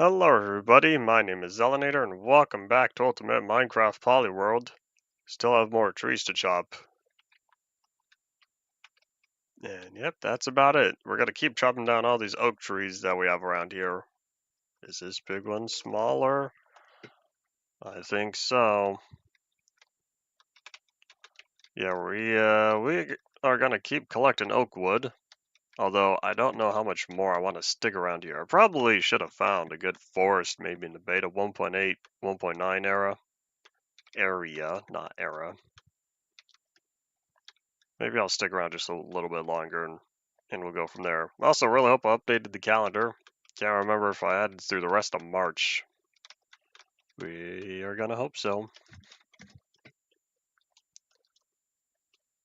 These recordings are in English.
Hello everybody, my name is Zelinator and welcome back to Ultimate Minecraft Polyworld. Still have more trees to chop. And yep, that's about it. We're gonna keep chopping down all these oak trees that we have around here. Is this big one smaller? I think so. Yeah, we are gonna keep collecting oak wood. Although I don't know how much more I want to stick around here. I probably should have found a good forest maybe in the beta 1.8, 1.9 area, not era. Maybe I'll stick around just a little bit longer and we'll go from there. I also really hope I updated the calendar. Can't remember if I added through the rest of March. We are gonna hope so.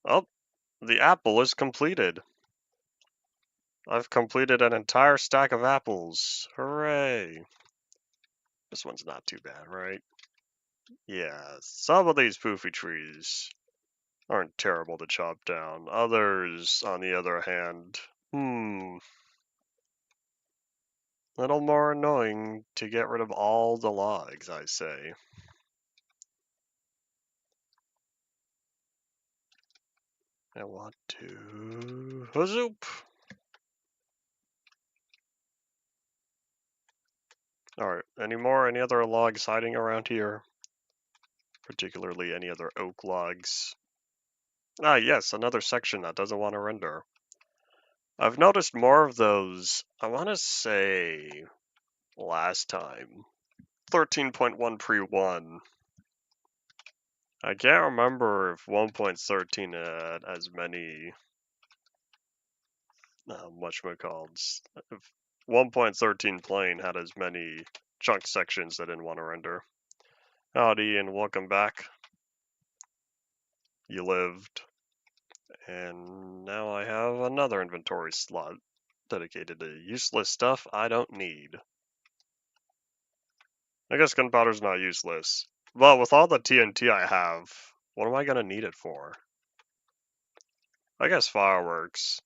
Oh, the apple is completed. I've completed an entire stack of apples. Hooray. This one's not too bad, right? Yeah, some of these poofy trees aren't terrible to chop down. Others, on the other hand, little more annoying to get rid of all the logs, I say. I want to... Huzoop! Alright, any other logs hiding around here? Particularly any other oak logs? Ah, yes, another section that doesn't want to render. I've noticed more of those, I want to say, last time. 13.1 pre-1. I can't remember if 1.13 had as many, whatchamacalleds. If 1.13 plain had as many chunk sections that didn't want to render. Howdy and welcome back. You lived. And now I have another inventory slot dedicated to useless stuff I don't need. I guess gunpowder's not useless. But with all the TNT I have, what am I gonna need it for? I guess fireworks.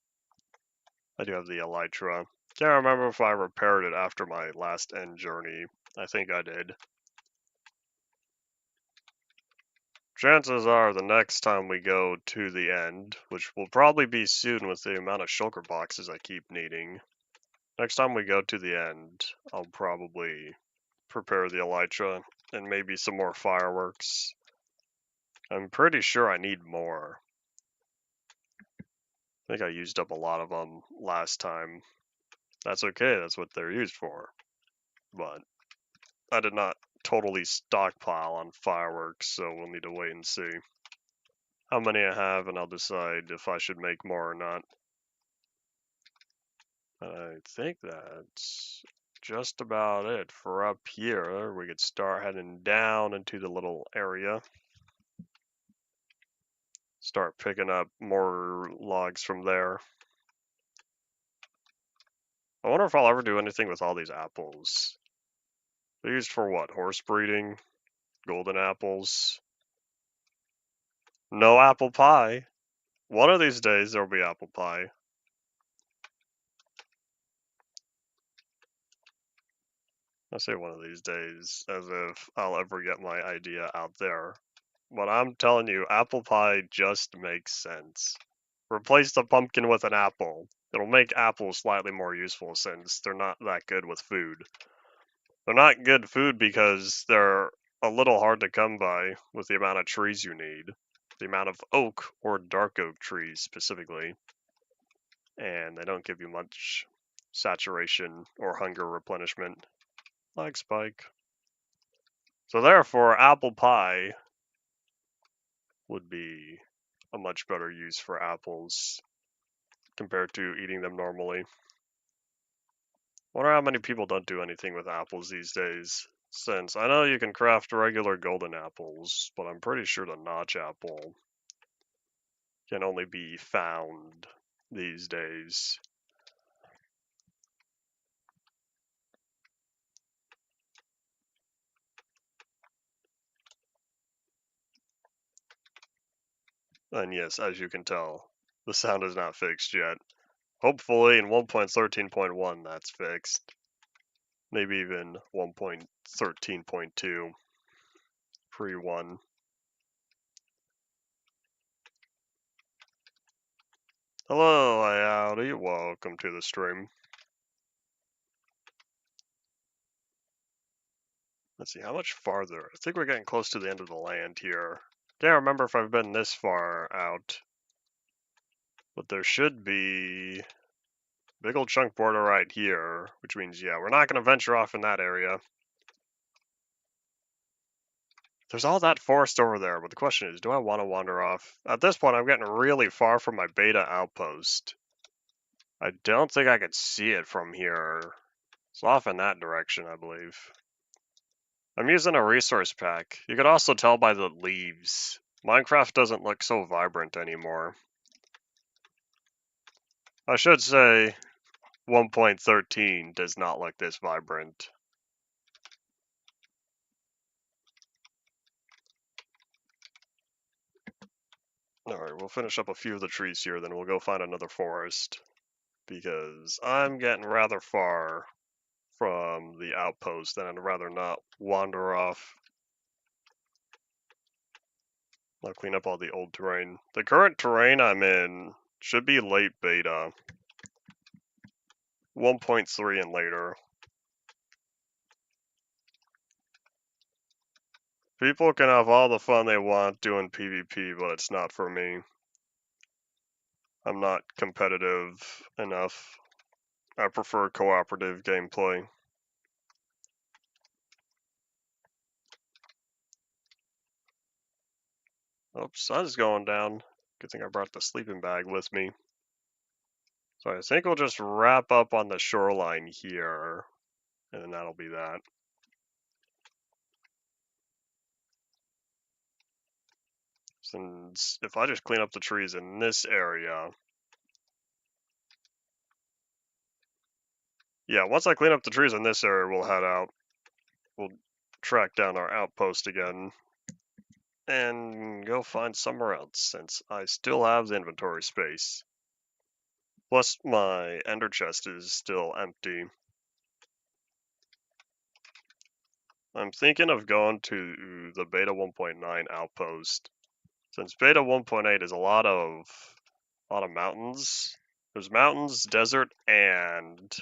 I do have the elytra. Can't remember if I repaired it after my last end journey. I think I did. Chances are the next time we go to the end, which will probably be soon with the amount of shulker boxes I keep needing. Next time we go to the end, I'll probably prepare the elytra and maybe some more fireworks. I'm pretty sure I need more. I think I used up a lot of them last time. That's okay, that's what they're used for. But I did not totally stockpile on fireworks, so we'll need to wait and see how many I have, and I'll decide if I should make more or not. I think that's just about it for up here. We could start heading down into the little area. Start picking up more logs from there. I wonder if I'll ever do anything with all these apples. They're used for what? Horse breeding? Golden apples? No apple pie. One of these days there'll be apple pie. I say one of these days as if I'll ever get my idea out there. But I'm telling you, apple pie just makes sense. Replace the pumpkin with an apple. It'll make apples slightly more useful since they're not that good with food. They're not good food because they're a little hard to come by with the amount of trees you need. The amount of oak or dark oak trees specifically. And they don't give you much saturation or hunger replenishment. Lag spike. So therefore, apple pie would be a much better use for apples compared to eating them normally. Wonder how many people don't do anything with apples these days, since I know you can craft regular golden apples, but I'm pretty sure the notch apple can only be found these days. And yes, as you can tell, the sound is not fixed yet. Hopefully in 1.13.1 that's fixed. maybe even 1.13.2 pre-1. Hello, howdy, welcome to the stream. Let's see, how much farther? I think we're getting close to the end of the land here. Can't remember if I've been this far out. But there should be a big old chunk border right here, which means, yeah, we're not going to venture off in that area. There's all that forest over there, but the question is, do I want to wander off? At this point, I'm getting really far from my beta outpost. I don't think I could see it from here. It's off in that direction, I believe. I'm using a resource pack. You could also tell by the leaves. Minecraft doesn't look so vibrant anymore. I should say 1.13 does not look this vibrant. Alright, we'll finish up a few of the trees here, then we'll go find another forest. Because I'm getting rather far from the outpost, and I'd rather not wander off. I'll clean up all the old terrain. The current terrain I'm in should be late beta. 1.3 and later. People can have all the fun they want doing PvP, but it's not for me. I'm not competitive enough. I prefer cooperative gameplay. Oops, sun's going down. Good thing I brought the sleeping bag with me. So I think we'll just wrap up on the shoreline here, and then that'll be that. Since if I just clean up the trees in this area, yeah, once I clean up the trees in this area, we'll head out. We'll track down our outpost again and go find somewhere else, since I still have the inventory space. Plus, my ender chest is still empty. I'm thinking of going to the beta 1.9 outpost, since beta 1.8 is a lot of mountains. There's mountains, desert, and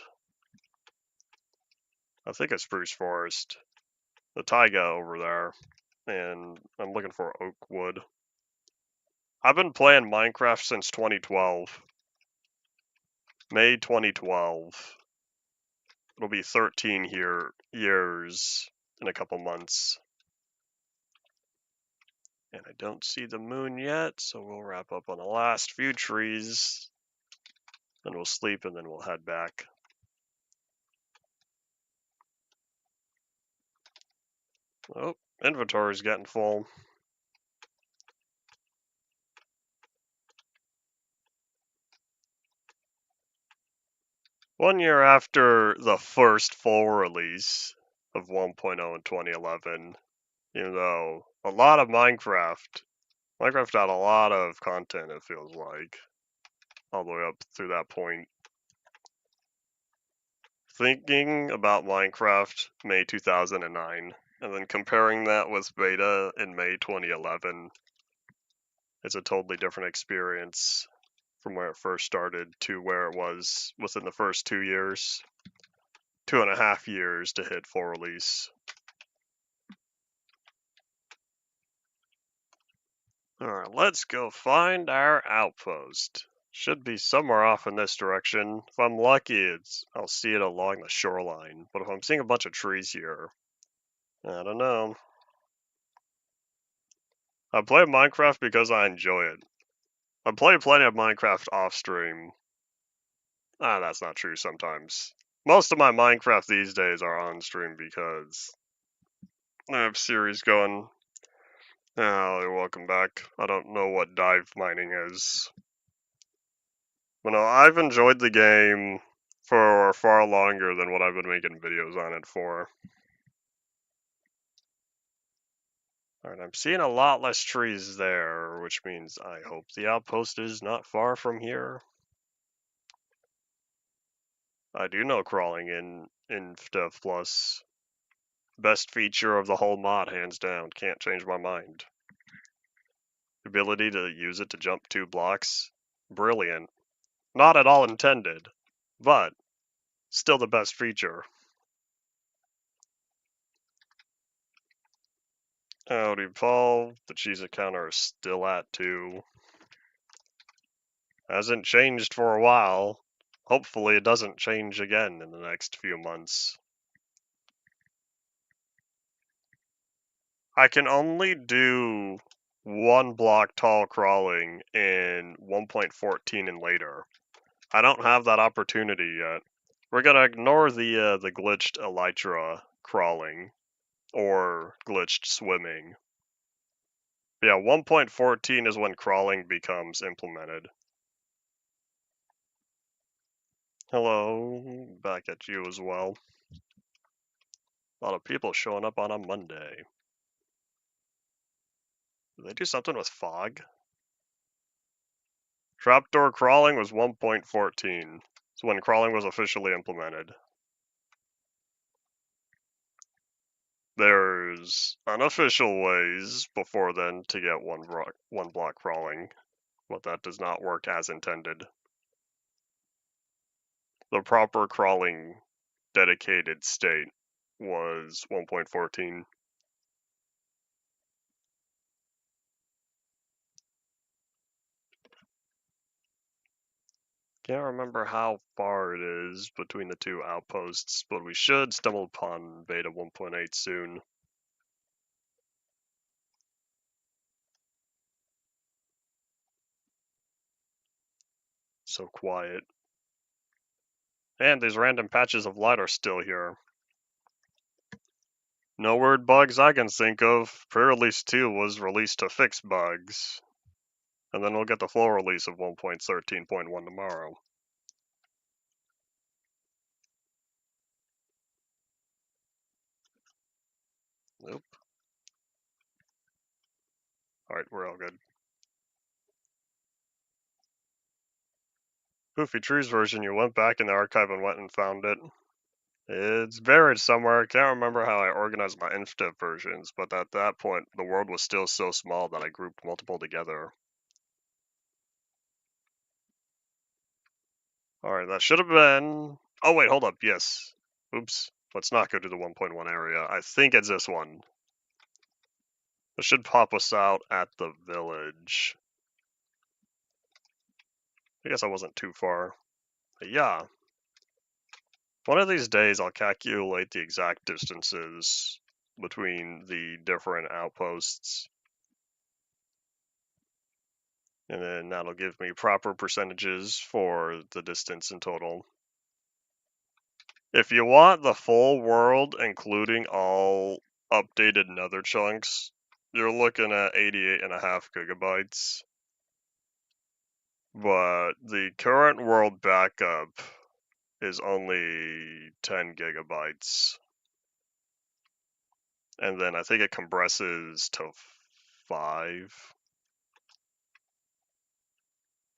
I think a spruce forest. The taiga over there, and I'm looking for oak wood. I've been playing Minecraft since 2012. May 2012. It'll be 13 years in a couple months. And I don't see the moon yet, so we'll wrap up on the last few trees. Then we'll sleep, and then we'll head back. Oh, inventory's getting full. One year after the first full release of 1.0 in 2011, even though a lot of Minecraft had a lot of content, it feels like, all the way up through that point. Thinking about Minecraft May 2009, and then comparing that with beta in May 2011, it's a totally different experience from where it first started to where it was within the first 2 years. 2.5 years to hit full release. Alright, let's go find our outpost. Should be somewhere off in this direction. If I'm lucky, I'll see it along the shoreline. But if I'm seeing a bunch of trees here, I don't know. I play Minecraft because I enjoy it. I play plenty of Minecraft off stream. That's not true sometimes. Most of my Minecraft these days are on stream because I have series going. Oh, welcome back. I don't know what dive mining is. But no, I've enjoyed the game for far longer than what I've been making videos on it for. Alright, I'm seeing a lot less trees there, which means I hope the outpost is not far from here. I do know crawling in Dev Plus. Best feature of the whole mod, hands down. Can't change my mind. Ability to use it to jump 2 blocks. Brilliant. Not at all intended, but still the best feature. Howdy, Paul. The cheese counter is still at 2. Hasn't changed for a while. Hopefully it doesn't change again in the next few months. I can only do 1 block tall crawling in 1.14 and later. I don't have that opportunity yet. We're gonna ignore the glitched elytra crawling or glitched swimming. Yeah, 1.14 is when crawling becomes implemented. Hello, back at you as well. A lot of people showing up on a Monday. Did they do something with fog? Trapdoor crawling was 1.14. It's when crawling was officially implemented. There's unofficial ways before then to get one block crawling, but that does not work as intended. The proper crawling dedicated state was 1.14. Can't remember how far it is between the 2 outposts, but we should stumble upon beta 1.8 soon. So quiet. And these random patches of light are still here. No word bugs I can think of. Pre-release 2 was released to fix bugs. And then we'll get the full release of 1.13.1 tomorrow. Nope. Alright, we're all good. Poofy Trees version, you went back in the archive and went and found it. It's buried somewhere. I can't remember how I organized my inf-dev versions, but at that point, the world was still so small that I grouped multiple together. Alright, that should have been... Oh wait, hold up, yes. Oops. Let's not go to the 1.1 area. I think it's this one. It should pop us out at the village. I guess I wasn't too far. But yeah. One of these days I'll calculate the exact distances between the different outposts. And then that'll give me proper percentages for the distance in total. If you want the full world, including all updated nether chunks, you're looking at 88.5 gigabytes. But the current world backup is only 10 gigabytes. And then I think it compresses to 5.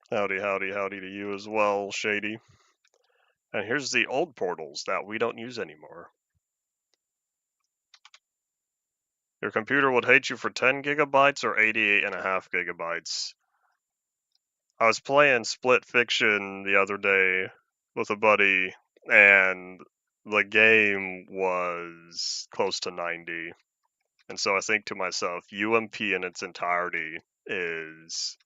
Howdy, howdy, howdy to you as well, Shady. And here's the old portals that we don't use anymore. Your computer would hate you for 10 gigabytes or 88.5 gigabytes. I was playing Split Fiction the other day with a buddy, and the game was close to 90. And so I think to myself, UMP in its entirety is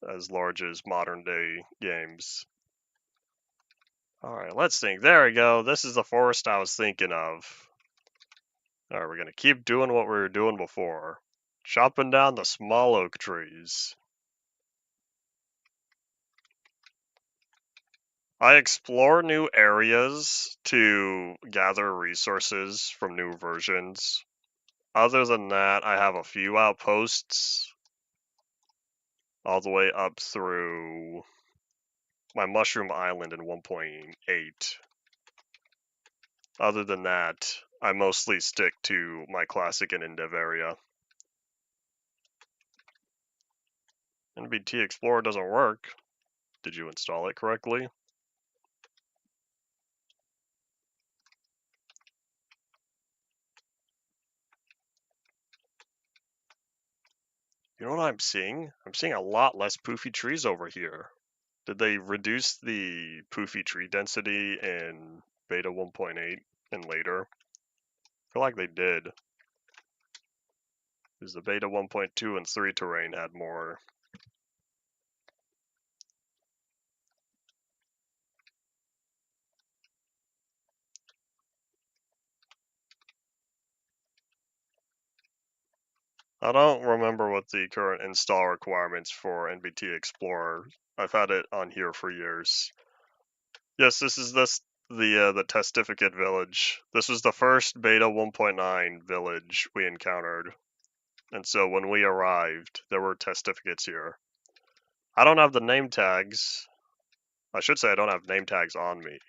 as large as modern day games. Alright, let's think. There we go. This is the forest I was thinking of. Alright, we're gonna keep doing what we were doing before. Chopping down the small oak trees. I explore new areas to gather resources from new versions. Other than that, I have a few outposts all the way up through my Mushroom Island in 1.8. Other than that, I mostly stick to my classic and in-dev area. NBT Explorer doesn't work. Did you install it correctly? You know what I'm seeing? I'm seeing a lot less poofy trees over here. Did they reduce the poofy tree density in beta 1.8 and later? I feel like they did. Because the beta 1.2 and 3 terrain had more. I don't remember what the current install requirements for NBT Explorer. I've had it on here for years. Yes, this is the testificate village. This was the first beta 1.9 village we encountered. And so when we arrived, there were testificates here. I don't have the name tags. I should say I don't have name tags on me.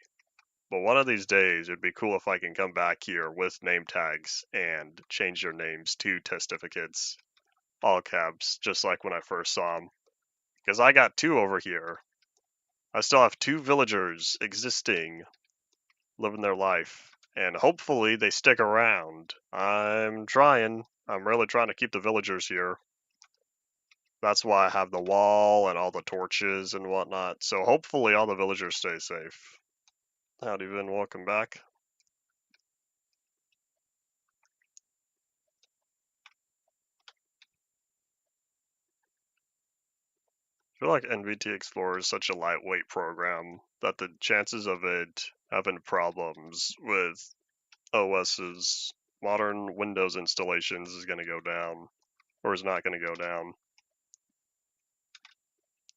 But one of these days, it'd be cool if I can come back here with name tags and change their names to testificates. All caps, just like when I first saw them. Because I got 2 over here. I still have 2 villagers existing, living their life. And hopefully they stick around. I'm trying. I'm really trying to keep the villagers here. That's why I have the wall and all the torches and whatnot. So hopefully all the villagers stay safe. Howdy, Vin. Welcome back. I feel like NVT Explorer is such a lightweight program that the chances of it having problems with OS's modern Windows installations is going to go down, or is not going to go down.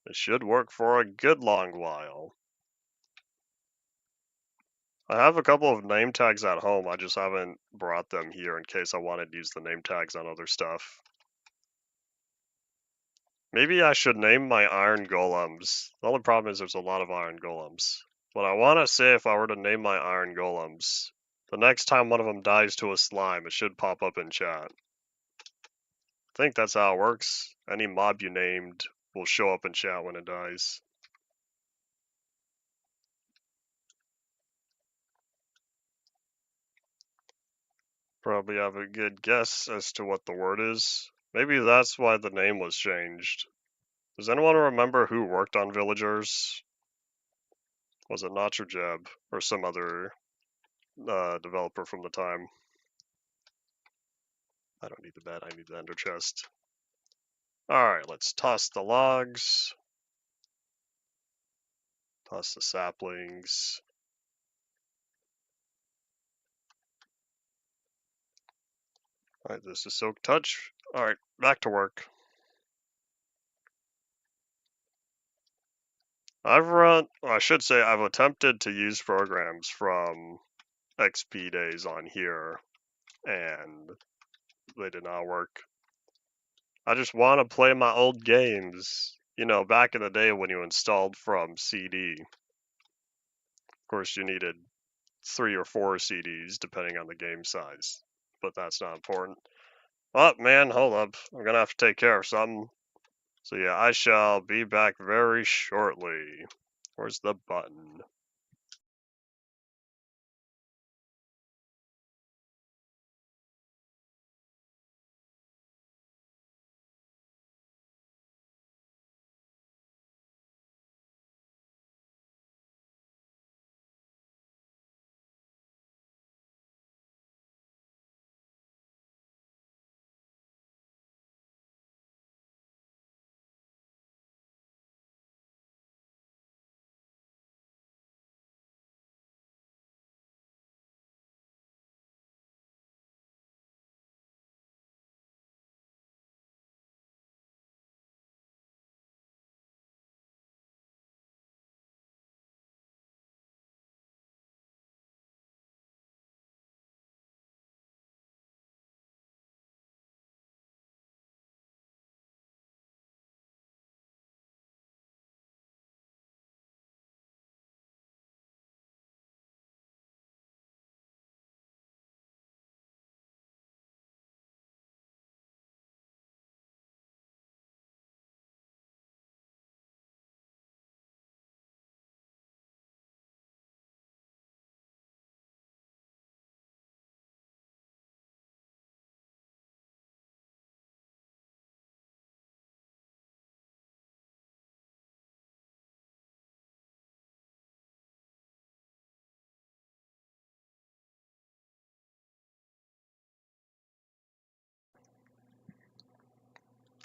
It should work for a good long while. I have a couple of name tags at home, I just haven't brought them here in case I wanted to use the name tags on other stuff. Maybe I should name my iron golems. The only problem is there's a lot of iron golems. But I want to say if I were to name my iron golems, the next time one of them dies to a slime, it should pop up in chat. I think that's how it works. Any mob you named will show up in chat when it dies. Probably have a good guess as to what the word is. Maybe that's why the name was changed. Does anyone remember who worked on Villagers? Was it Notch or Jeb? Or some other developer from the time? I don't need the bed, I need the ender chest. Alright, let's toss the logs. Toss the saplings. Alright, this is Silk Touch. Alright, back to work. I should say I've attempted to use programs from XP days on here, and they did not work. I just want to play my old games. You know, back in the day when you installed from CD. Of course, you needed 3 or 4 CDs depending on the game size, but that's not important. Oh, man, hold up. I'm gonna have to take care of something. So yeah, I shall be back very shortly. Where's the button?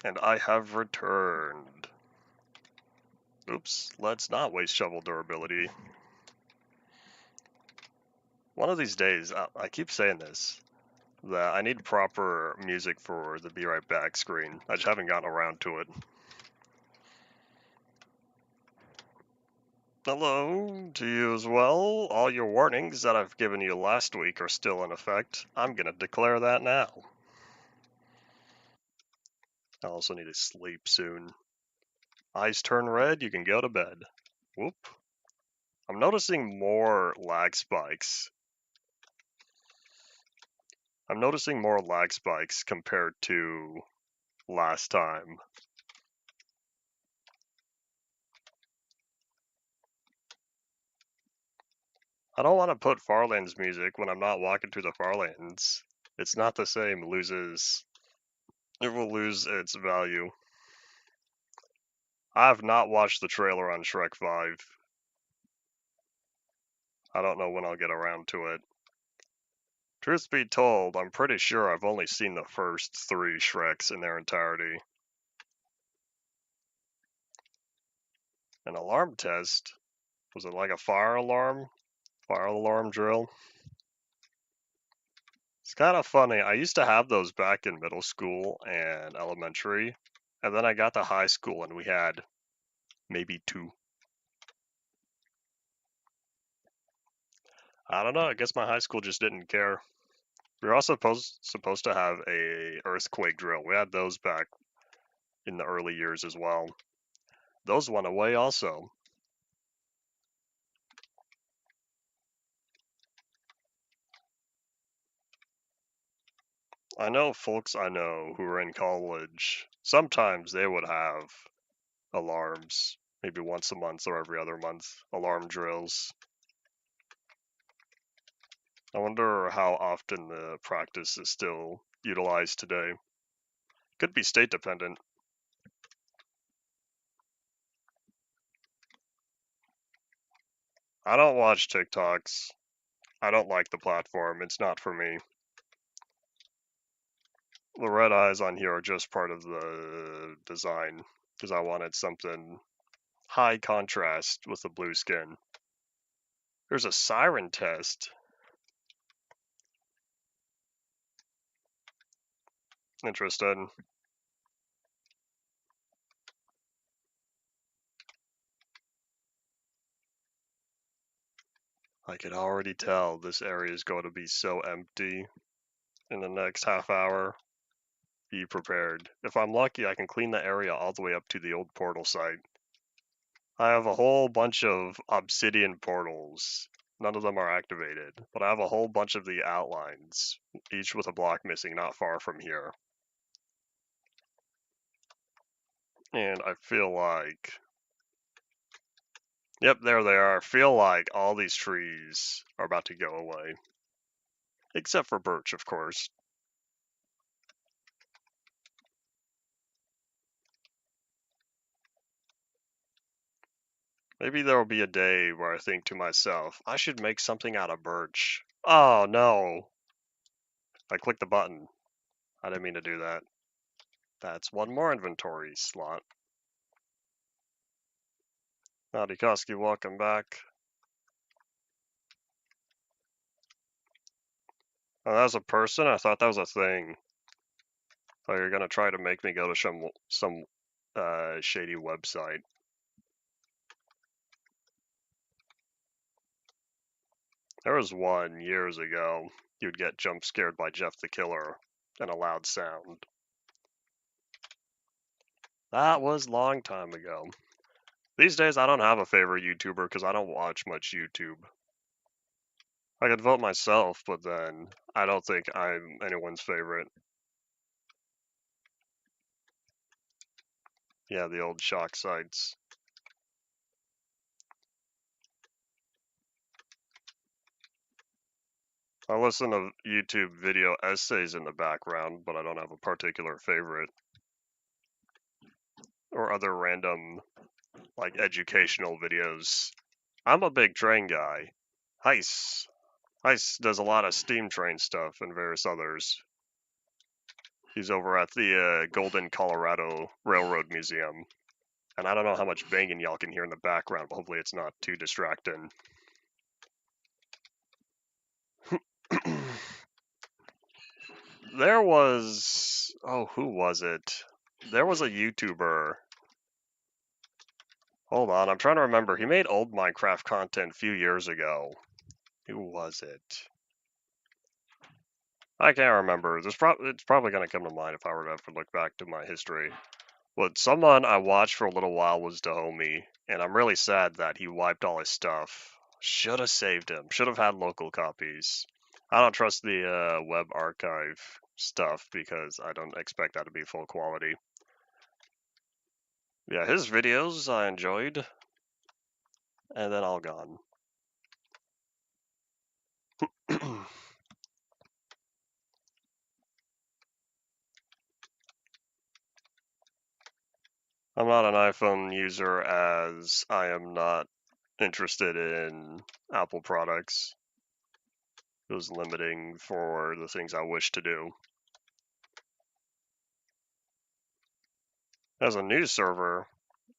And I have returned. Oops, let's not waste shovel durability. One of these days, I keep saying this, that I need proper music for the Be Right Back screen. I just haven't gotten around to it. Hello to you as well. All your warnings that I've given you last week are still in effect. I'm gonna declare that now. I also need to sleep soon. Eyes turn red, you can go to bed. Whoop. I'm noticing more lag spikes. I'm noticing more lag spikes compared to last time. I don't want to put Farlands music when I'm not walking through the Farlands. It's not the same, it will lose its value. I have not watched the trailer on Shrek 5. I don't know when I'll get around to it. Truth be told, I'm pretty sure I've only seen the first 3 Shreks in their entirety. An alarm test? Was it like a fire alarm? Fire alarm drill? It's kind of funny. I used to have those back in middle school and elementary, and then I got to high school and we had maybe 2. I don't know. I guess my high school just didn't care. We were also supposed to have a earthquake drill. We had those back in the early years as well. Those went away also. I know folks I know who are in college, sometimes they would have alarms, maybe once a month or every other month, alarm drills. I wonder how often the practice is still utilized today. Could be state dependent. I don't watch TikToks. I don't like the platform. It's not for me. The red eyes on here are just part of the design because I wanted something high contrast with the blue skin. There's a siren test. Interested. I can already tell this area is going to be so empty in the next half hour. Be prepared. If I'm lucky, I can clean the area all the way up to the old portal site. I have a whole bunch of obsidian portals. None of them are activated, but I have a whole bunch of the outlines, each with a block missing not far from here. And I feel like... Yep, there they are. I feel like all these trees are about to go away. Except for birch, of course. Maybe there will be a day where I think to myself, I should make something out of birch. Oh no! I clicked the button. I didn't mean to do that. That's one more inventory slot. Nadikoski, welcome back. Oh, that was a person? I thought that was a thing. Oh, you're gonna try to make me go to some shady website. There was one years ago. You'd get jump scared by Jeff the Killer and a loud sound. That was long time ago. These days, I don't have a favorite YouTuber because I don't watch much YouTube. I could vote myself, but then I don't think I'm anyone's favorite. Yeah, the old shock sites. I listen to YouTube video essays in the background, but I don't have a particular favorite. Or other random, like, educational videos. I'm a big train guy. Heist. Heist does a lot of steam train stuff and various others. He's over at the Golden, Colorado Railroad Museum. And I don't know how much banging y'all can hear in the background, but hopefully it's not too distracting. There was... Oh, who was it? There was a YouTuber. Hold on, I'm trying to remember. He made old Minecraft content a few years ago. Who was it? I can't remember. It's probably going to come to mind if I were to have to look back to my history. But someone I watched for a little while was Dahomey, and I'm really sad that he wiped all his stuff. Should have saved him. Should have had local copies. I don't trust the web archive stuff because I don't expect that to be full quality. Yeah, his videos I enjoyed, and then all gone. I'm not an iPhone user as I am not interested in Apple products. It was limiting for the things I wish to do. As a news server,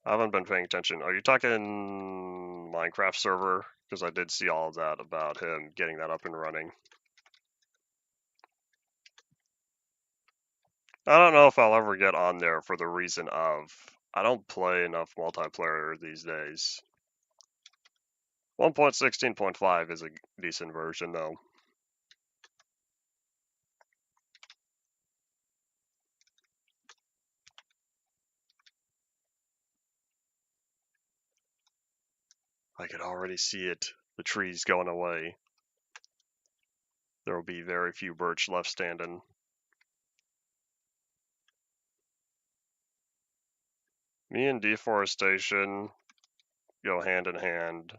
I haven't been paying attention. Are you talking Minecraft server? Because I did see all of that about him getting that up and running. I don't know if I'll ever get on there for the reason of I don't play enough multiplayer these days. 1.16.5 is a decent version though. I could already see it. The trees going away. There will be very few birch left standing. Me and deforestation go hand in hand.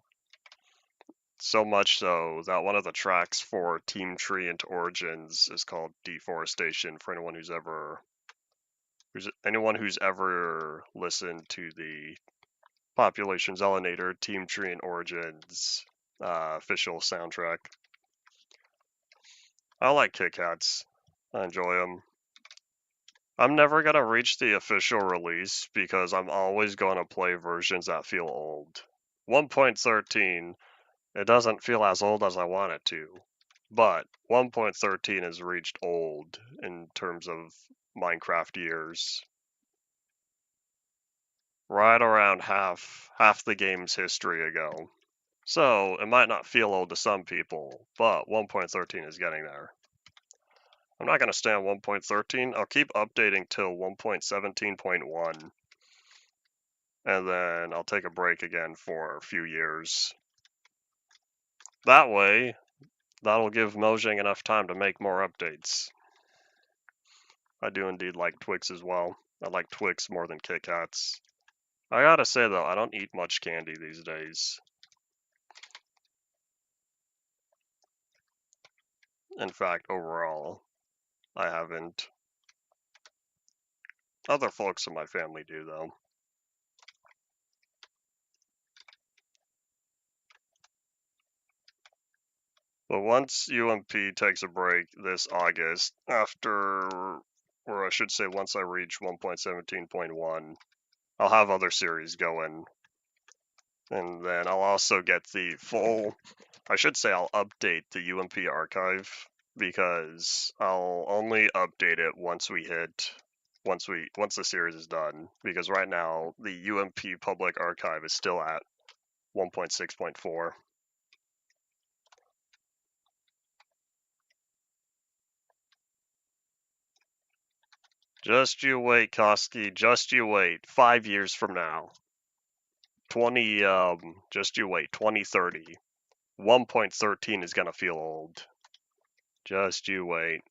So much so that one of the tracks for Team Tree into Origins is called Deforestation. For anyone who's ever listened to the Population Zelinator Team Tree and Origins official soundtrack. I like Kit Kats. I enjoy them. I'm never gonna reach the official release because I'm always gonna play versions that feel old. 1.13, it doesn't feel as old as I want it to, but 1.13 has reached old in terms of Minecraft years. Right around half the game's history ago. So it might not feel old to some people, but 1.13 is getting there. I'm not going to stay on 1.13. I'll keep updating till 1.17.1. And then I'll take a break again for a few years. That way, that'll give Mojang enough time to make more updates. I do indeed like Twix as well. I like Twix more than Kit Kats. I gotta say though, I don't eat much candy these days. In fact, overall, I haven't. Other folks in my family do though. But once UMP takes a break this August, or I should say once I reach 1.17.1, I'll have other series going. And then I'll also get the full, I should say I'll update the UMP archive because I'll only update it once the series is done. Because right now the UMP public archive is still at 1.6.4. Just you wait, Koski. Just you wait. 5 years from now. 2030. 1.13 is gonna feel old. Just you wait.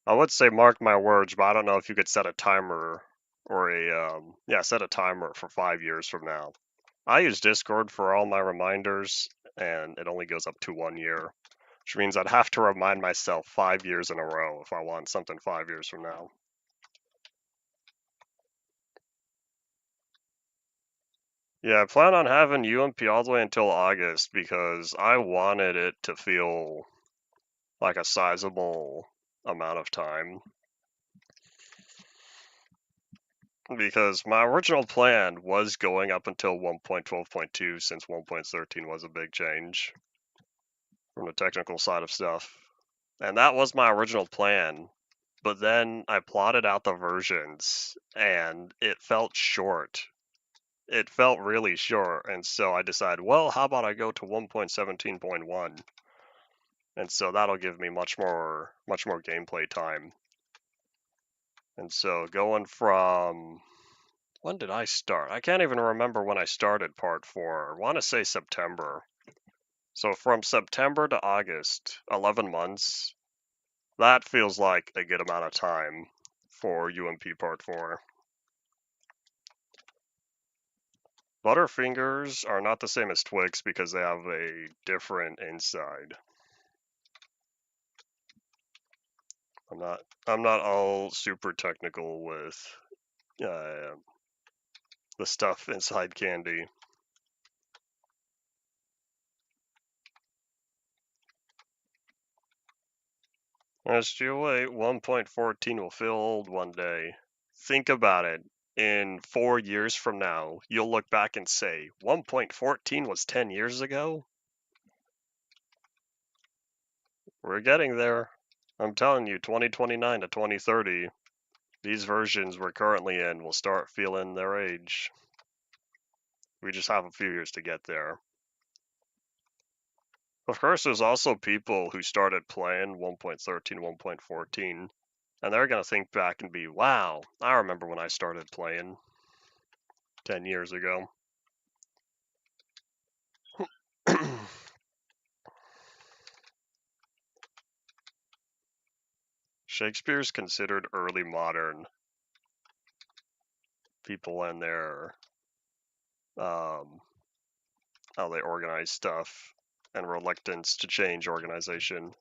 I would say mark my words, but I don't know if you could set a timer or set a timer for 5 years from now. I use Discord for all my reminders, and it only goes up to 1 year, which means I'd have to remind myself 5 years in a row if I want something 5 years from now. Yeah, I plan on having UMP all the way until August because I wanted it to feel like a sizable amount of time. because my original plan was going up until 1.12.2 since 1.13 was a big change from the technical side of stuff. And that was my original plan. But then I plotted out the versions and it felt short. It felt really short. And so I decided, well, how about I go to 1.17.1? And so that'll give me much more gameplay time. And so going from, when did I start? I can't even remember when I started part 4. I want to say September. So from September to August, 11 months, that feels like a good amount of time for UMP part 4. Butterfingers are not the same as Twix because they have a different inside. I'm not all super technical with the stuff inside candy. As you wait, 1.14 will feel old one day. Think about it. In 4 years from now, you'll look back and say, 1.14 was 10 years ago? We're getting there. I'm telling you, 2029 to 2030, these versions we're currently in will start feeling their age. We just have a few years to get there. Of course, there's also people who started playing 1.13, 1.14, and they're going to think back and be, wow, I remember when I started playing 10 years ago. Shakespeare's considered early modern. People and their how they organize stuff and reluctance to change organization. And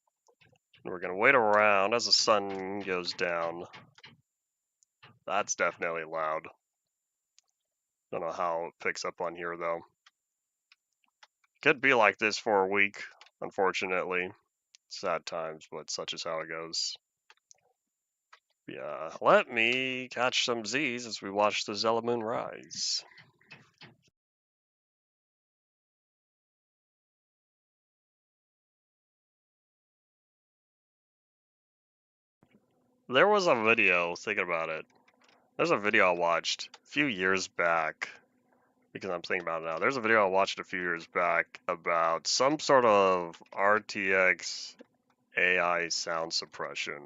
we're gonna wait around as the sun goes down. That's definitely loud. Don't know how it picks up on here though. Could be like this for a week, unfortunately. Sad times, but such is how it goes. Yeah, let me catch some Z's as we watch the Zella Moon rise. There was a video, thinking about it. There's a video I watched a few years back, because I'm thinking about it now. There's a video I watched a few years back about some sort of RTX AI sound suppression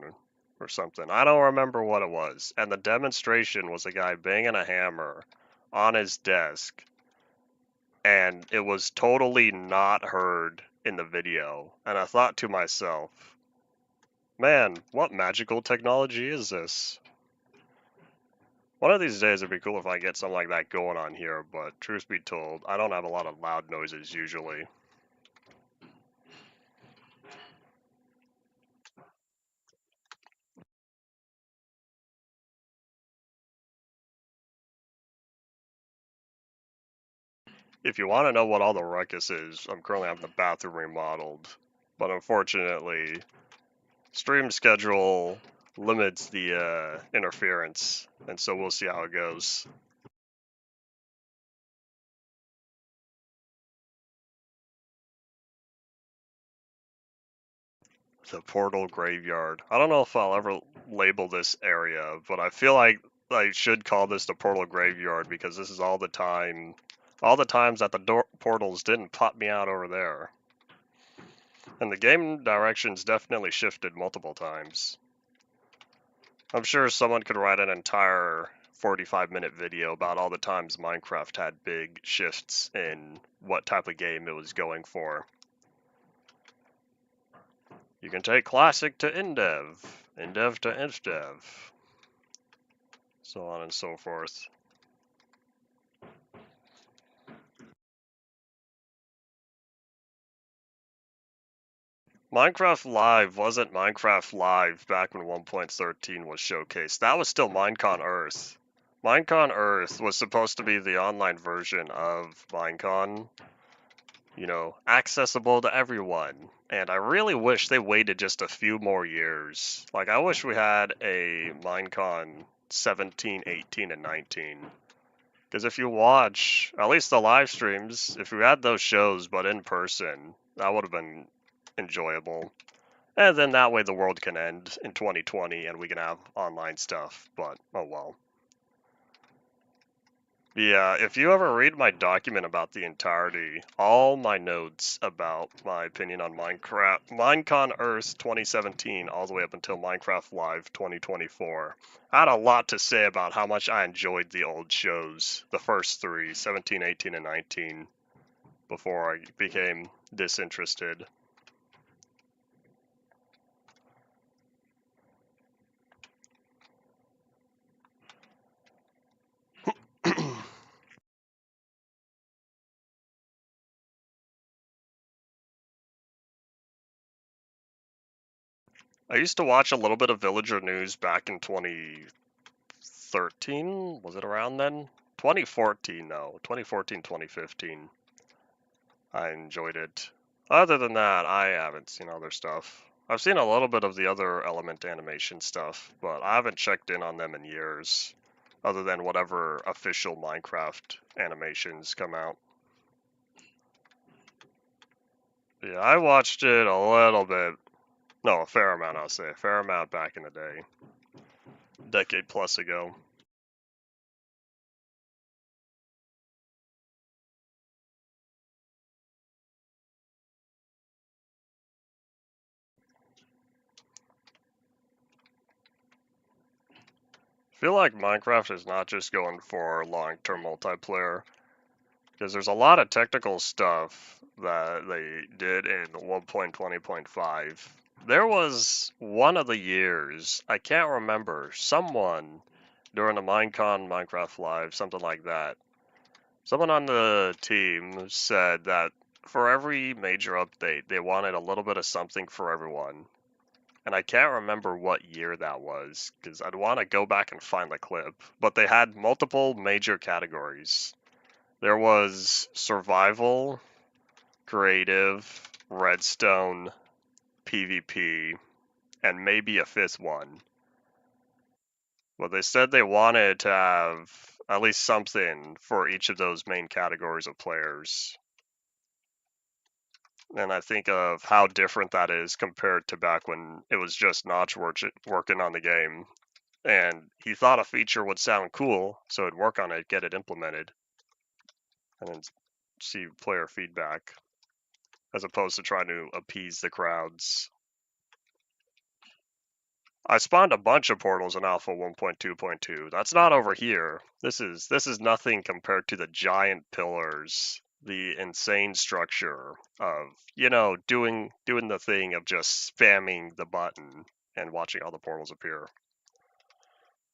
or something. I don't remember what it was. And the demonstration was a guy banging a hammer on his desk, and it was totally not heard in the video. And I thought to myself, man, what magical technology is this? One of these days it'd be cool if I get something like that going on here, but truth be told, I don't have a lot of loud noises usually. If you want to know what all the ruckus is, I'm currently having the bathroom remodeled, but unfortunately, stream schedule limits the interference, and so we'll see how it goes. The portal graveyard. I don't know if I'll ever label this area, but I feel like I should call this the portal graveyard because this is all the times that the portals didn't pop me out over there. And the game directions definitely shifted multiple times. I'm sure someone could write an entire 45-minute video about all the times Minecraft had big shifts in what type of game it was going for. You can take classic to InDev, InDev to InchDev, so on and so forth. Minecraft Live wasn't Minecraft Live back when 1.13 was showcased. That was still Minecon Earth. Minecon Earth was supposed to be the online version of Minecon, you know, accessible to everyone. And I really wish they waited just a few more years. Like, I wish we had a Minecon 17, 18, and 19. Because if you watch, at least the live streams, if we had those shows but in person, that would have been enjoyable. And then that way the world can end in 2020 and we can have online stuff, but oh well. Yeah, if you ever read my document about the entirety, all my notes about my opinion on Minecraft, Minecon Earth 2017, all the way up until Minecraft Live 2024, I had a lot to say about how much I enjoyed the old shows, the first three, 17, 18, and 19, before I became disinterested. I used to watch a little bit of Villager News back in 2013. Was it around then? 2014, no. 2014, 2015. I enjoyed it. Other than that, I haven't seen other stuff. I've seen a little bit of the other Element animation stuff, but I haven't checked in on them in years, other than whatever official Minecraft animations come out. Yeah, I watched it a little bit. No, a fair amount, I'll say. A fair amount back in the day. Decade plus ago. I feel like Minecraft is not just going for long-term multiplayer, because there's a lot of technical stuff that they did in 1.20.5. There was one of the years, I can't remember, someone during the Minecon Minecraft Live, something like that, someone on the team said that for every major update, they wanted a little bit of something for everyone. And I can't remember what year that was, because I'd want to go back and find the clip. But they had multiple major categories. There was survival, creative, redstone, PvP, and maybe a fifth one. But they said they wanted to have at least something for each of those main categories of players. And I think of how different that is compared to back when it was just Notch working on the game. And he thought a feature would sound cool, so he'd work on it, get it implemented, and then see player feedback, as opposed to trying to appease the crowds. I spawned a bunch of portals in Alpha 1.2.2. That's not over here. This is nothing compared to the giant pillars, the insane structure of, doing the thing of just spamming the button and watching all the portals appear.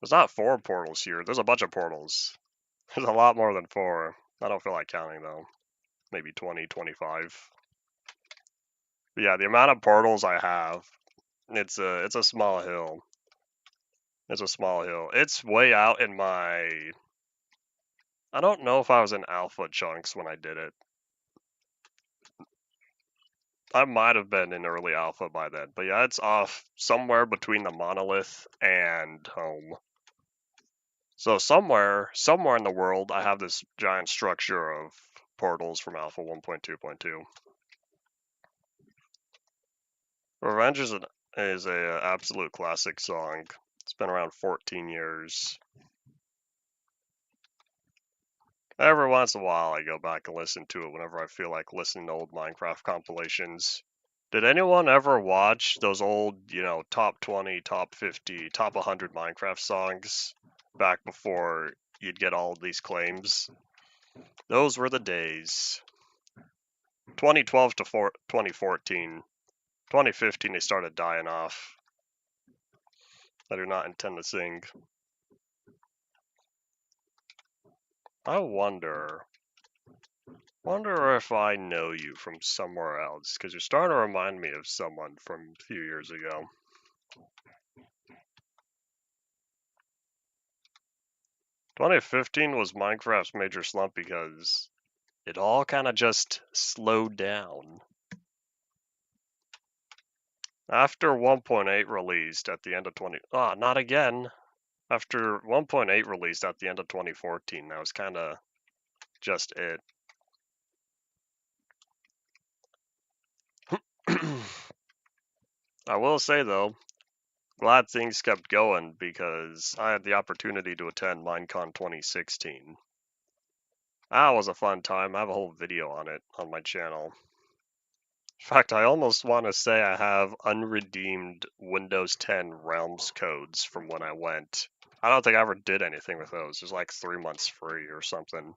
There's not 4 portals here. There's a bunch of portals. There's a lot more than 4. I don't feel like counting though. Maybe 20, 25. But yeah, the amount of portals I have, it's a small hill. It's a small hill. It's way out in my... I don't know if I was in alpha chunks when I did it. I might have been in early alpha by then. But yeah, it's off somewhere between the monolith and home. So somewhere in the world, I have this giant structure of portals from alpha 1.2.2. Revenge is a absolute classic song. It's been around 14 years. Every once in a while, I go back and listen to it whenever I feel like listening to old Minecraft compilations. Did anyone ever watch those old, top 20, top 50, top 100 Minecraft songs back before you'd get all of these claims? Those were the days. 2012 to 2014. 2015, they started dying off. I do not intend to sing. I wonder if I know you from somewhere else, because you're starting to remind me of someone from a few years ago. 2015 was Minecraft's major slump because it all kind of just slowed down. After 1.8 released at the end of not again. After 1.8 released at the end of 2014, that was kind of just it. I will say though, glad things kept going because I had the opportunity to attend Minecon 2016. That was a fun time. I have a whole video on it on my channel. In fact, I almost want to say I have unredeemed Windows 10 Realms codes from when I went. I don't think I ever did anything with those. It was like 3 months free or something.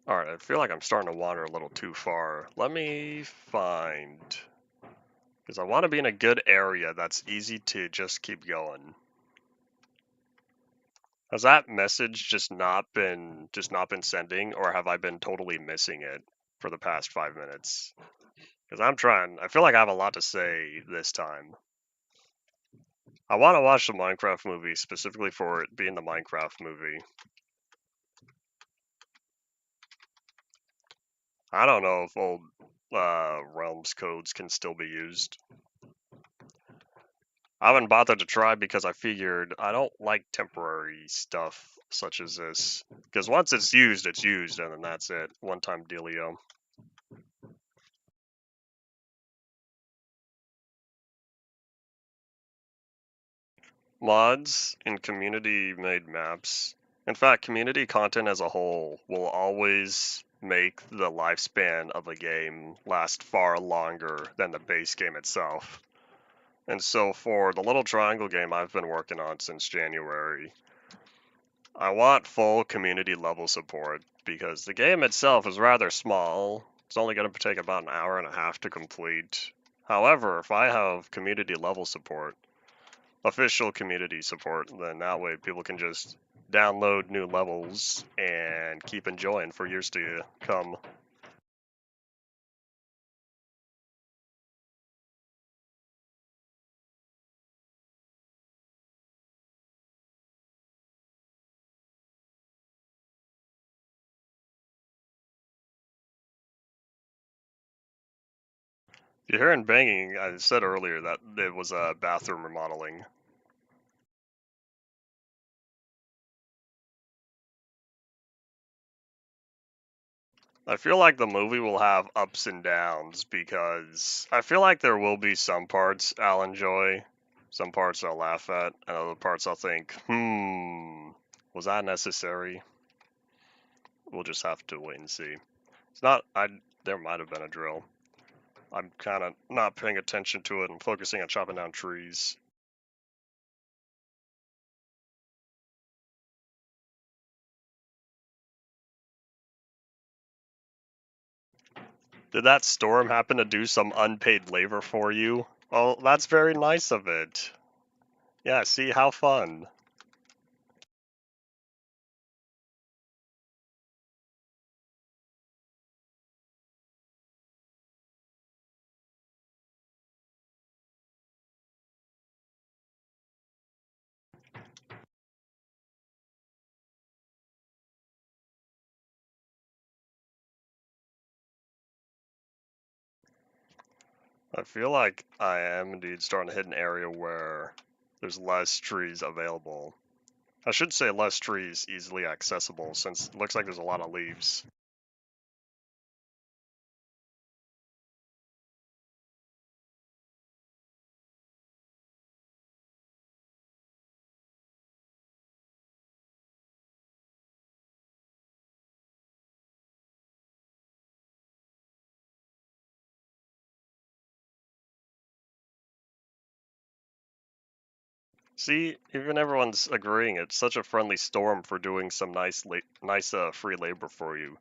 Alright, I feel like I'm starting to wander a little too far. Let me find... Because I want to be in a good area that's easy to just keep going. Has that message just not been sending, or have I been totally missing it for the past 5 minutes? Because I'm trying. I feel like I have a lot to say this time. I want to watch the Minecraft movie specifically for it being the Minecraft movie. I don't know if old Realms codes can still be used. I haven't bothered to try because I figured I don't like temporary stuff such as this. Because once it's used, and then that's it. One-time dealio. Mods and community-made maps. In fact, community content as a whole will always make the lifespan of a game last far longer than the base game itself. And so for the little triangle game I've been working on since January, I want full community level support because the game itself is rather small. It's only going to take about an hour and a half to complete. However, if I have community level support, official community support, then that way people can just download new levels and keep enjoying for years to come. If you're hearing banging, I said earlier that it was a bathroom remodeling. I feel like the movie will have ups and downs because I feel like there will be some parts I'll enjoy, some parts I'll laugh at, and other parts I'll think, was that necessary? We'll just have to wait and see. It's not, there might have been a drill. I'm kind of not paying attention to it and focusing on chopping down trees. Did that storm happen to do some unpaid labor for you? Oh, that's very nice of it. Yeah, see, how fun. I feel like I am indeed starting to hit an area where there's less trees available. I should say less trees easily accessible since it looks like there's a lot of leaves. See, even everyone's agreeing it's such a friendly storm for doing some nice free labor for you.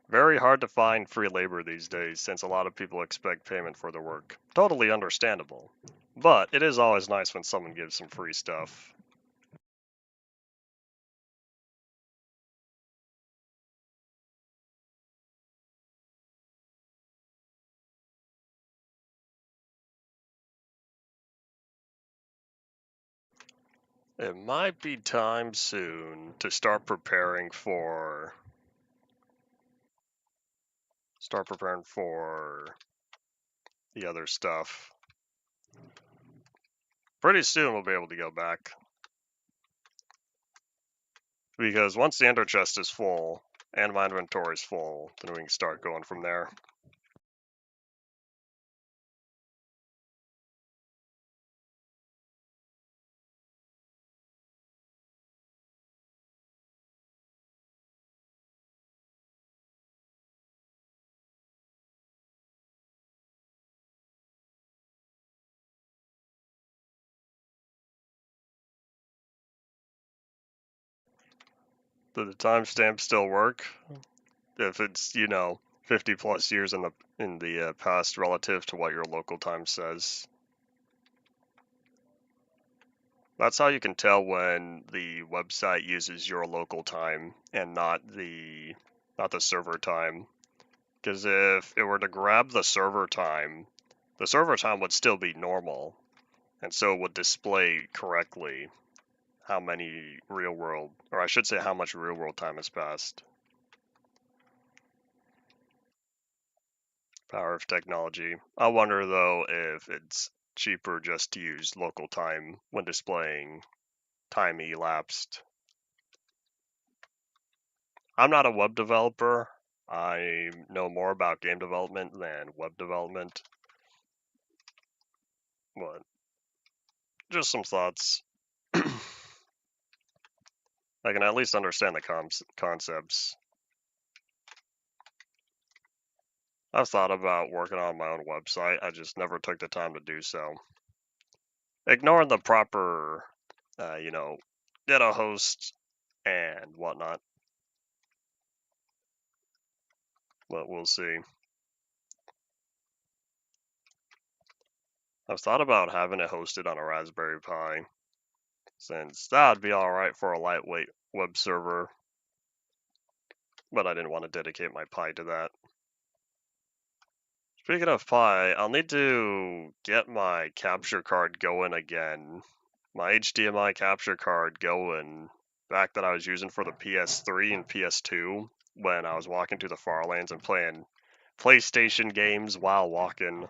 Very hard to find free labor these days since a lot of people expect payment for their work. Totally understandable. But it is always nice when someone gives some free stuff. It might be time soon to start preparing for the other stuff. Pretty soon we'll be able to go back. Because once the ender chest is full and my inventory is full, then we can start going from there. Do the timestamps still work? If it's, 50 plus years in the past relative to what your local time says. That's how you can tell when the website uses your local time and not the server time. Because if it were to grab the server time would still be normal, and so it would display correctly how many real world, or I should say how much real world time has passed. Power of technology. I wonder though if it's cheaper just to use local time when displaying time elapsed. I'm not a web developer. I know more about game development than web development. But just some thoughts. I can at least understand the concepts. I've thought about working on my own website. I just never took the time to do so. Ignoring the proper, get a host and whatnot. But we'll see. I've thought about having it hosted on a Raspberry Pi, since that would be alright for a lightweight web server, but I didn't want to dedicate my Pi to that. Speaking of Pi, I'll need to get my capture card going again. My HDMI capture card going back that I was using for the PS3 and PS2 when I was walking through the far lands and playing PlayStation games while walking.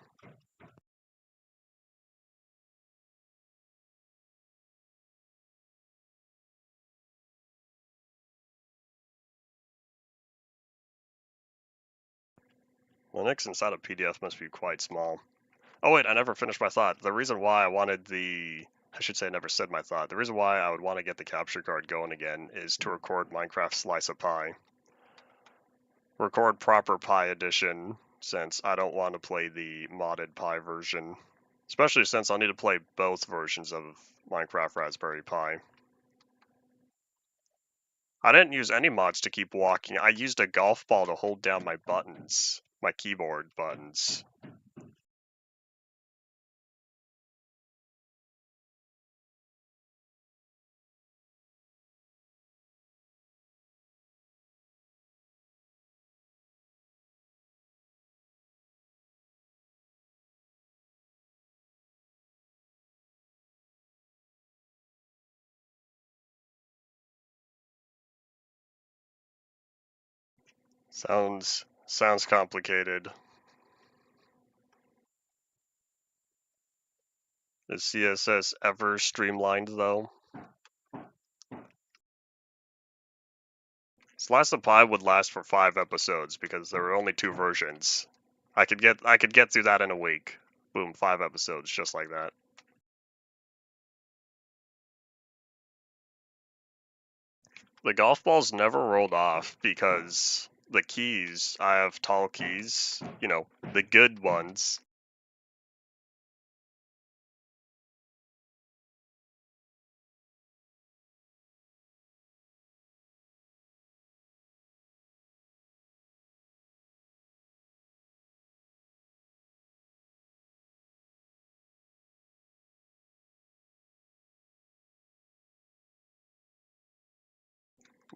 Linux inside a PDF must be quite small. Oh wait, I never finished my thought. The reason why I should say I never said my thought. The reason why I would want to get the capture card going again is to record Minecraft Slice of Pie. Record proper Pi edition, since I don't want to play the modded Pi version. Especially since I'll need to play both versions of Minecraft Raspberry Pi. I didn't use any mods to keep walking. I used a golf ball to hold down my buttons, my keyboard buttons. Sounds complicated. Is CSS ever streamlined though? Slice of Pie would last for 5 episodes because there were only 2 versions. I could get through that in a week. Boom, 5 episodes just like that. The golf balls never rolled off because the keys, I have tall keys, the good ones.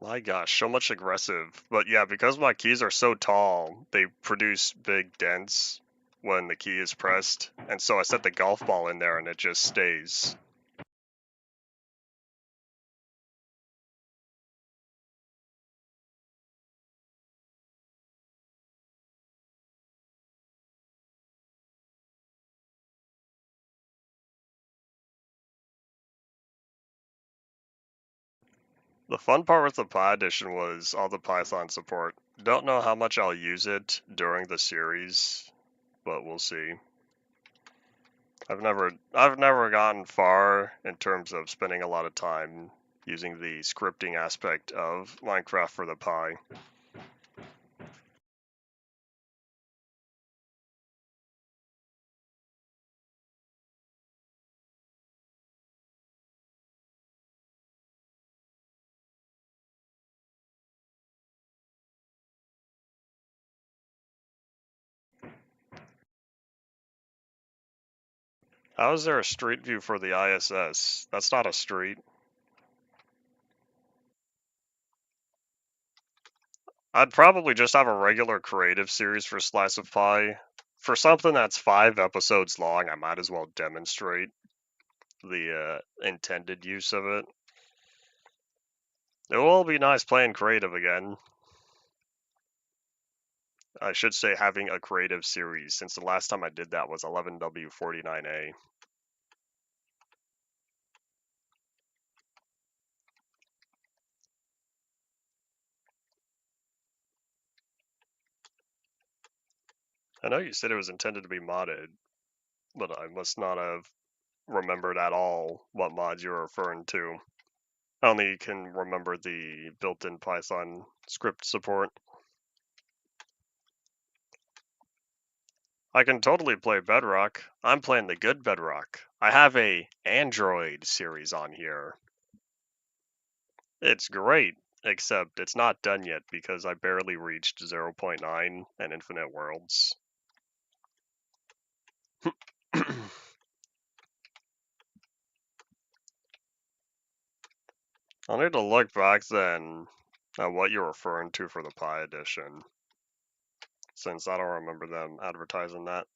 My gosh, so much aggressive. But yeah, because my keys are so tall, they produce big dents when the key is pressed. And so I set the golf ball in there and it just stays. The fun part with the Pi Edition was all the Python support. Don't know how much I'll use it during the series, but we'll see. I've never gotten far in terms of spending a lot of time using the scripting aspect of Minecraft for the Pi. How is there a street view for the ISS? That's not a street. I'd probably just have a regular creative series for Slice of Pie. For something that's 5 episodes long, I might as well demonstrate the intended use of it. It will be nice playing creative again. I should say having a creative series, since the last time I did that was 11W49A. I know you said it was intended to be modded, but I must not have remembered at all what mods you were referring to. I only can remember the built-in Python script support. I can totally play Bedrock. I'm playing the good Bedrock. I have a Android series on here. It's great, except it's not done yet because I barely reached 0.9 and Infinite Worlds. I'll need to look back then at what you're referring to for the Pi Edition, since I don't remember them advertising that.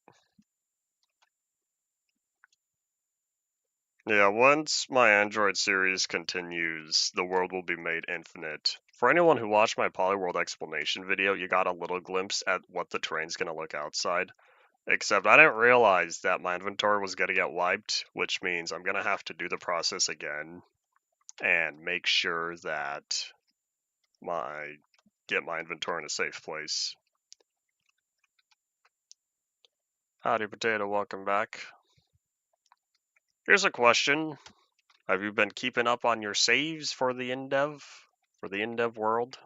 Yeah, once my Android series continues, the world will be made infinite. For anyone who watched my Polyworld explanation video, you got a little glimpse at what the terrain's gonna look outside. Except I didn't realize that my inventory was gonna get wiped, which means I'm gonna have to do the process again and make sure that get my inventory in a safe place. Howdy Potato, welcome back. Here's a question. Have you been keeping up on your saves for the Indev? For the Indev world?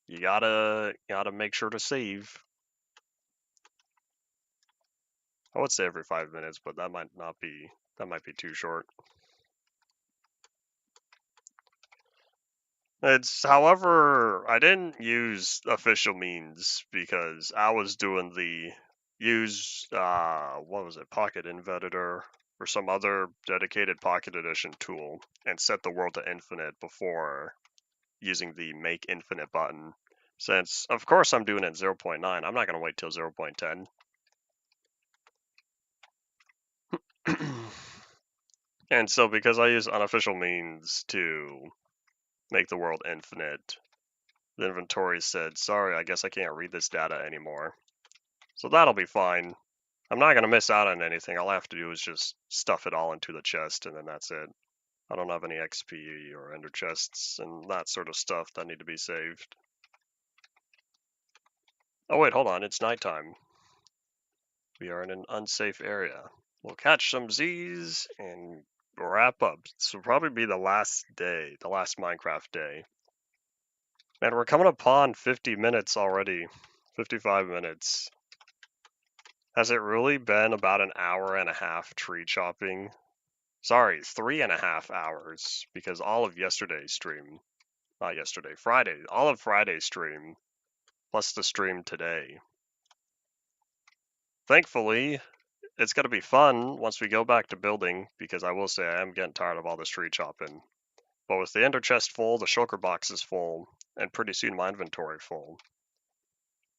You gotta make sure to save. I would say every 5 minutes, but that might be too short. However, I didn't use official means because I was doing the use what was it, Pocket Inventor or some other dedicated Pocket Edition tool and set the world to infinite before using the make infinite button. Since of course I'm doing it 0.9, I'm not gonna wait till 0.10. And so because I use unofficial means to make the world infinite, the inventory said, sorry, I guess I can't read this data anymore. So that'll be fine. I'm not going to miss out on anything. All I have to do is just stuff it all into the chest, and then that's it. I don't have any XP or ender chests and that sort of stuff that need to be saved. Oh wait, hold on, it's nighttime. We are in an unsafe area. We'll catch some Z's and wrap up. This will probably be the last day, the last Minecraft day. Man, we're coming upon 50 minutes already. 55 minutes. Has it really been about an hour and a half tree chopping? Sorry, 3.5 hours, because all of yesterday's stream, not yesterday, Friday, all of Friday's stream, plus the stream today. Thankfully, it's going to be fun once we go back to building, because I will say I am getting tired of all this tree chopping. But with the ender chest full, the shulker box is full, and pretty soon my inventory full,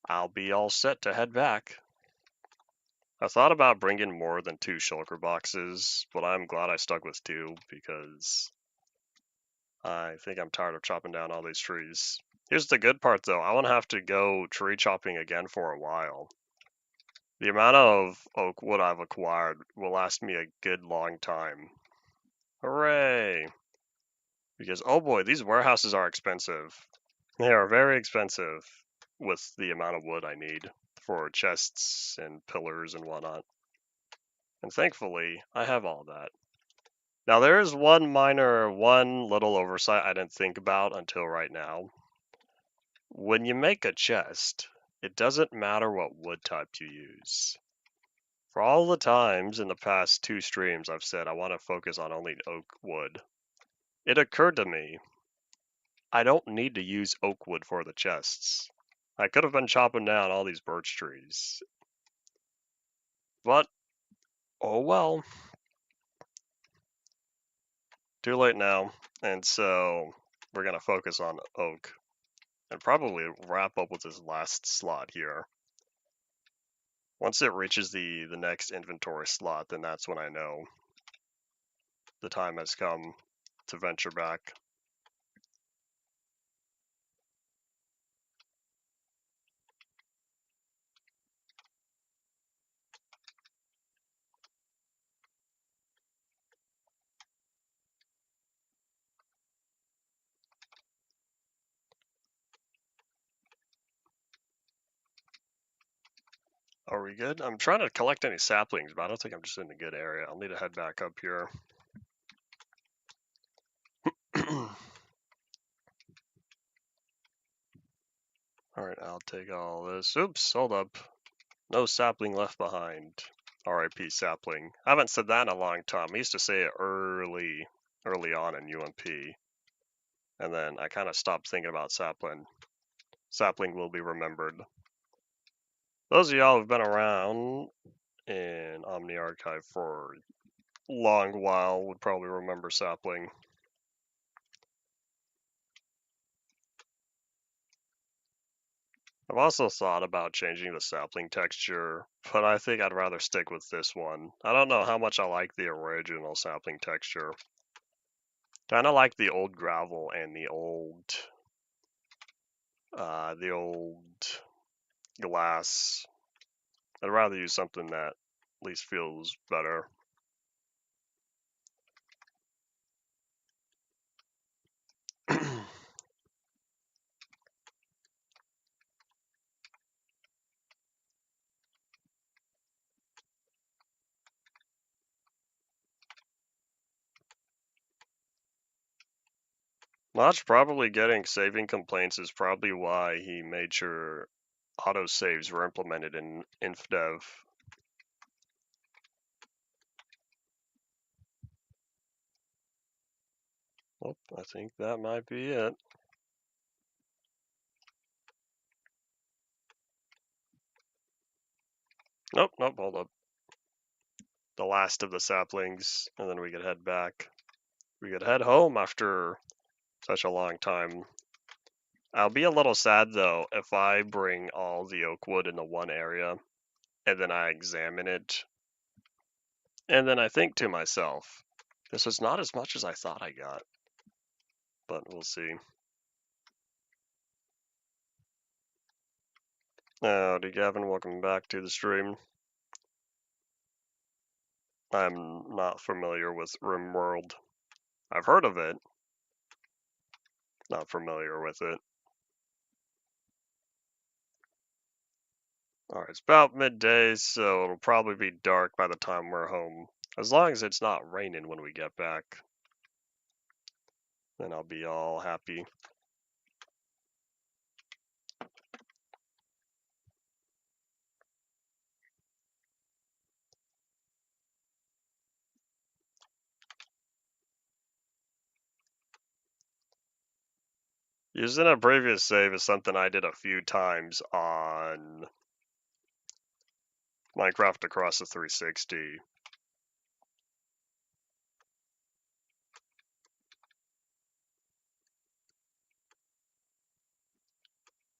I'll be all set to head back. I thought about bringing more than 2 shulker boxes, but I'm glad I stuck with 2 because I think I'm tired of chopping down all these trees. Here's the good part though, I won't have to go tree chopping again for a while. The amount of oak wood I've acquired will last me a good long time. Hooray! Because, oh boy, these warehouses are expensive. They are very expensive with the amount of wood I need for chests and pillars and whatnot. And thankfully, I have all that. Now, there is one little oversight I didn't think about until right now. When you make a chest, it doesn't matter what wood type you use. For all the times in the past 2 streams I've said I want to focus on only oak wood, it occurred to me I don't need to use oak wood for the chests. I could have been chopping down all these birch trees. But, oh well. Too late now. And so, we're going to focus on oak. And probably wrap up with this last slot here. Once it reaches the next inventory slot, then that's when I know the time has come to venture back. Are we good? I'm trying to collect any saplings, but I don't think I'm just in a good area. I'll need to head back up here. Alright, I'll take all this. Oops, hold up. No sapling left behind. RIP sapling. I haven't said that in a long time. I used to say it early on in UMP. And then I kind of stopped thinking about sapling. Sapling will be remembered. Those of y'all who've been around in Omni Archive for a long while would probably remember sapling. I've also thought about changing the sapling texture, but I think I'd rather stick with this one. I don't know how much I like the original sapling texture. Kind of like the old gravel and the old glass. I'd rather use something that at least feels better. Notch probably getting saving complaints is probably why he made sure autosaves were implemented in InfDev. Well, I think that might be it. Nope, hold up. The last of the saplings, and then we could head back. We could head home after such a long time. I'll be a little sad though if I bring all the oak wood into one area and then I examine it and then I think to myself, this is not as much as I thought I got. But we'll see. Howdy Gavin, welcome back to the stream. I'm not familiar with RimWorld. I've heard of it. Not familiar with it. Alright, it's about midday, so it'll probably be dark by the time we're home. As long as it's not raining when we get back, then I'll be all happy. Using a previous save is something I did a few times on Minecraft Across the 360.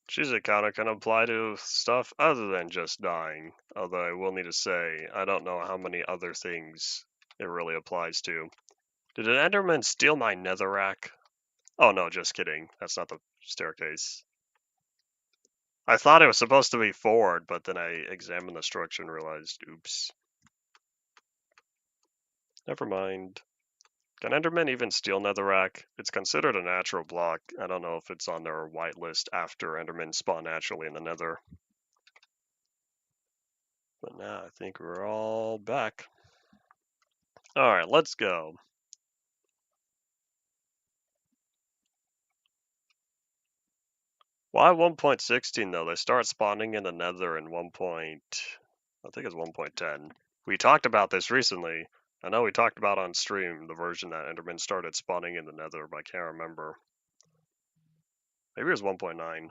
She's a counter can apply to stuff other than just dying, although I will need to say, I don't know how many other things it really applies to. Did an Enderman steal my netherrack? Oh no, just kidding. That's not the staircase. I thought it was supposed to be forward, but then I examined the structure and realized, oops. Never mind. Can Enderman even steal Netherrack? It's considered a natural block. I don't know if it's on their whitelist after Endermen spawn naturally in the Nether. But now I think we're all back. Alright, let's go. Why 1.16 though? They start spawning in the Nether in I think it's 1.10. We talked about this recently. I know we talked about on stream the version that Enderman started spawning in the Nether, but I can't remember. Maybe it was 1.9.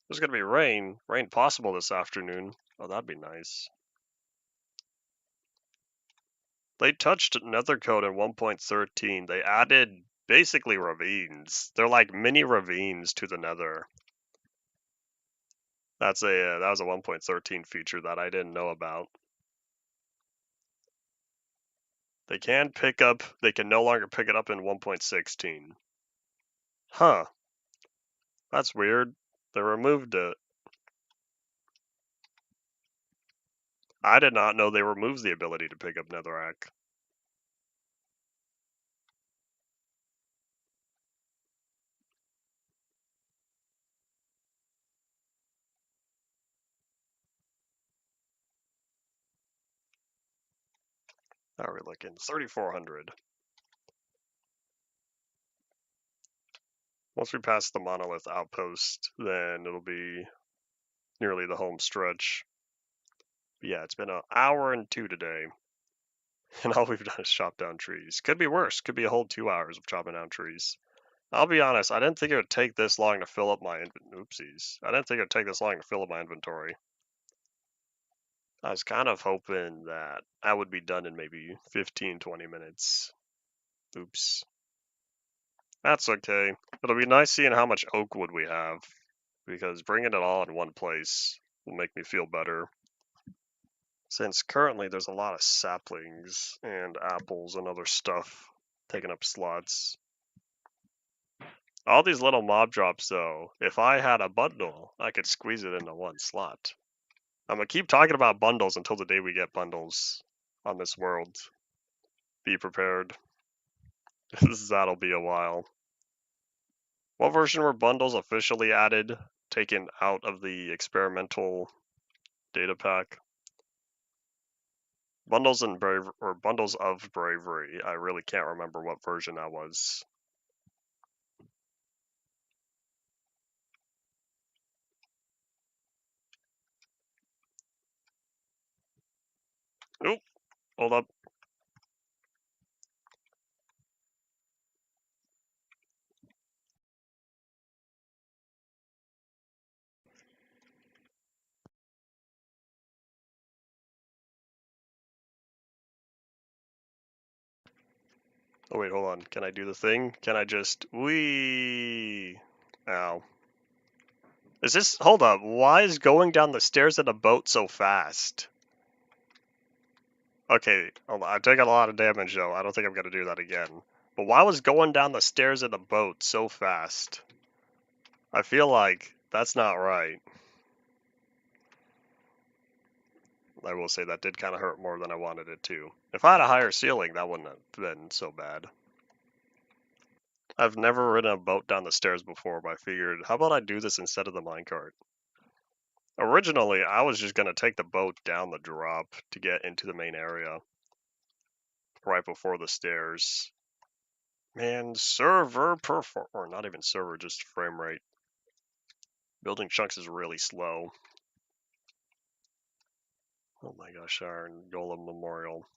There's gonna be rain. Rain possible this afternoon. Oh, that'd be nice. They touched Nether code in 1.13. They added basically ravines. They're like mini ravines to the Nether. That was a 1.13 feature that I didn't know about. They can no longer pick it up in 1.16. Huh. That's weird. They removed it. I did not know they removed the ability to pick up Netherrack. How are we looking? 3,400. Once we pass the monolith outpost, then it'll be nearly the home stretch. But yeah, it's been an hour and 2 today. And all we've done is chop down trees. Could be worse. Could be a whole 2 hours of chopping down trees. I'll be honest, I didn't think it would take this long to fill up my oopsies. I didn't think it would take this long to fill up my inventory. I was kind of hoping that I would be done in maybe 15, 20 minutes. Oops. That's okay. It'll be nice seeing how much oak wood we have, because bringing it all in one place will make me feel better. Since currently there's a lot of saplings and apples and other stuff taking up slots. All these little mob drops though, if I had a bundle, I could squeeze it into one slot. I'm gonna keep talking about bundles until the day we get bundles on this world. Be prepared. That'll be a while. What version were bundles officially added, taken out of the experimental data pack? Bundles of bravery. I really can't remember what version that was. Oop, hold up. Oh wait, hold on. Can I do the thing? Can I just wee? Ow. Is this? Hold up. Why is going down the stairs in a boat so fast? Okay, I took a lot of damage though. I don't think I'm gonna do that again. But why was going down the stairs in a boat so fast? I feel like that's not right. I will say that did kind of hurt more than I wanted it to. If I had a higher ceiling, that wouldn't have been so bad. I've never ridden a boat down the stairs before, but I figured, how about I do this instead of the minecart? Originally, I was just going to take the boat down the drop to get into the main area right before the stairs. Man, or not even server, just frame rate. Building chunks is really slow. Oh my gosh, Iron Golem Memorial.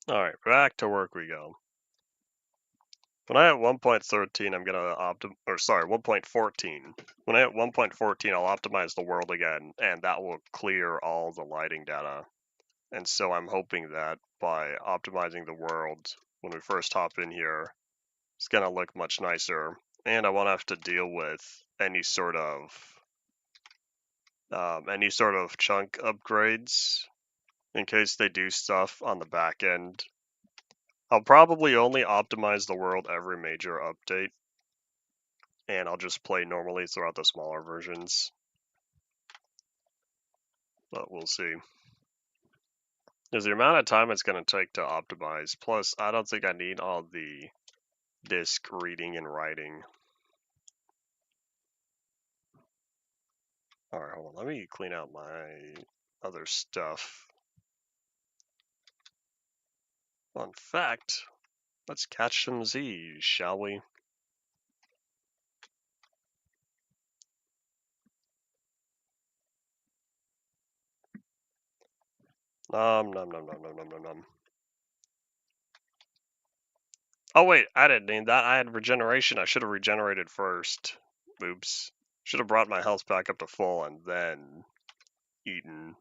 Alright, back to work we go. When I hit 1.13, I'm gonna 1.14. When I hit 1.14, I'll optimize the world again, and that will clear all the lighting data. And so I'm hoping that by optimizing the world, when we first hop in here, it's gonna look much nicer. And I won't have to deal with any sort of chunk upgrades in case they do stuff on the back end. I'll probably only optimize the world every major update, and I'll just play normally throughout the smaller versions. but we'll see. There's the amount of time it's going to take to optimize. Plus, I don't think I need all the disk reading and writing. Alright, hold on. Let me clean out my other stuff. Well, in fact, let's catch some Z's, shall we? Nom nom nom nom nom nom nom nom. Oh wait, I didn't need that. I had regeneration. I should have regenerated first. Oops. Should have brought my health back up to full and then eaten.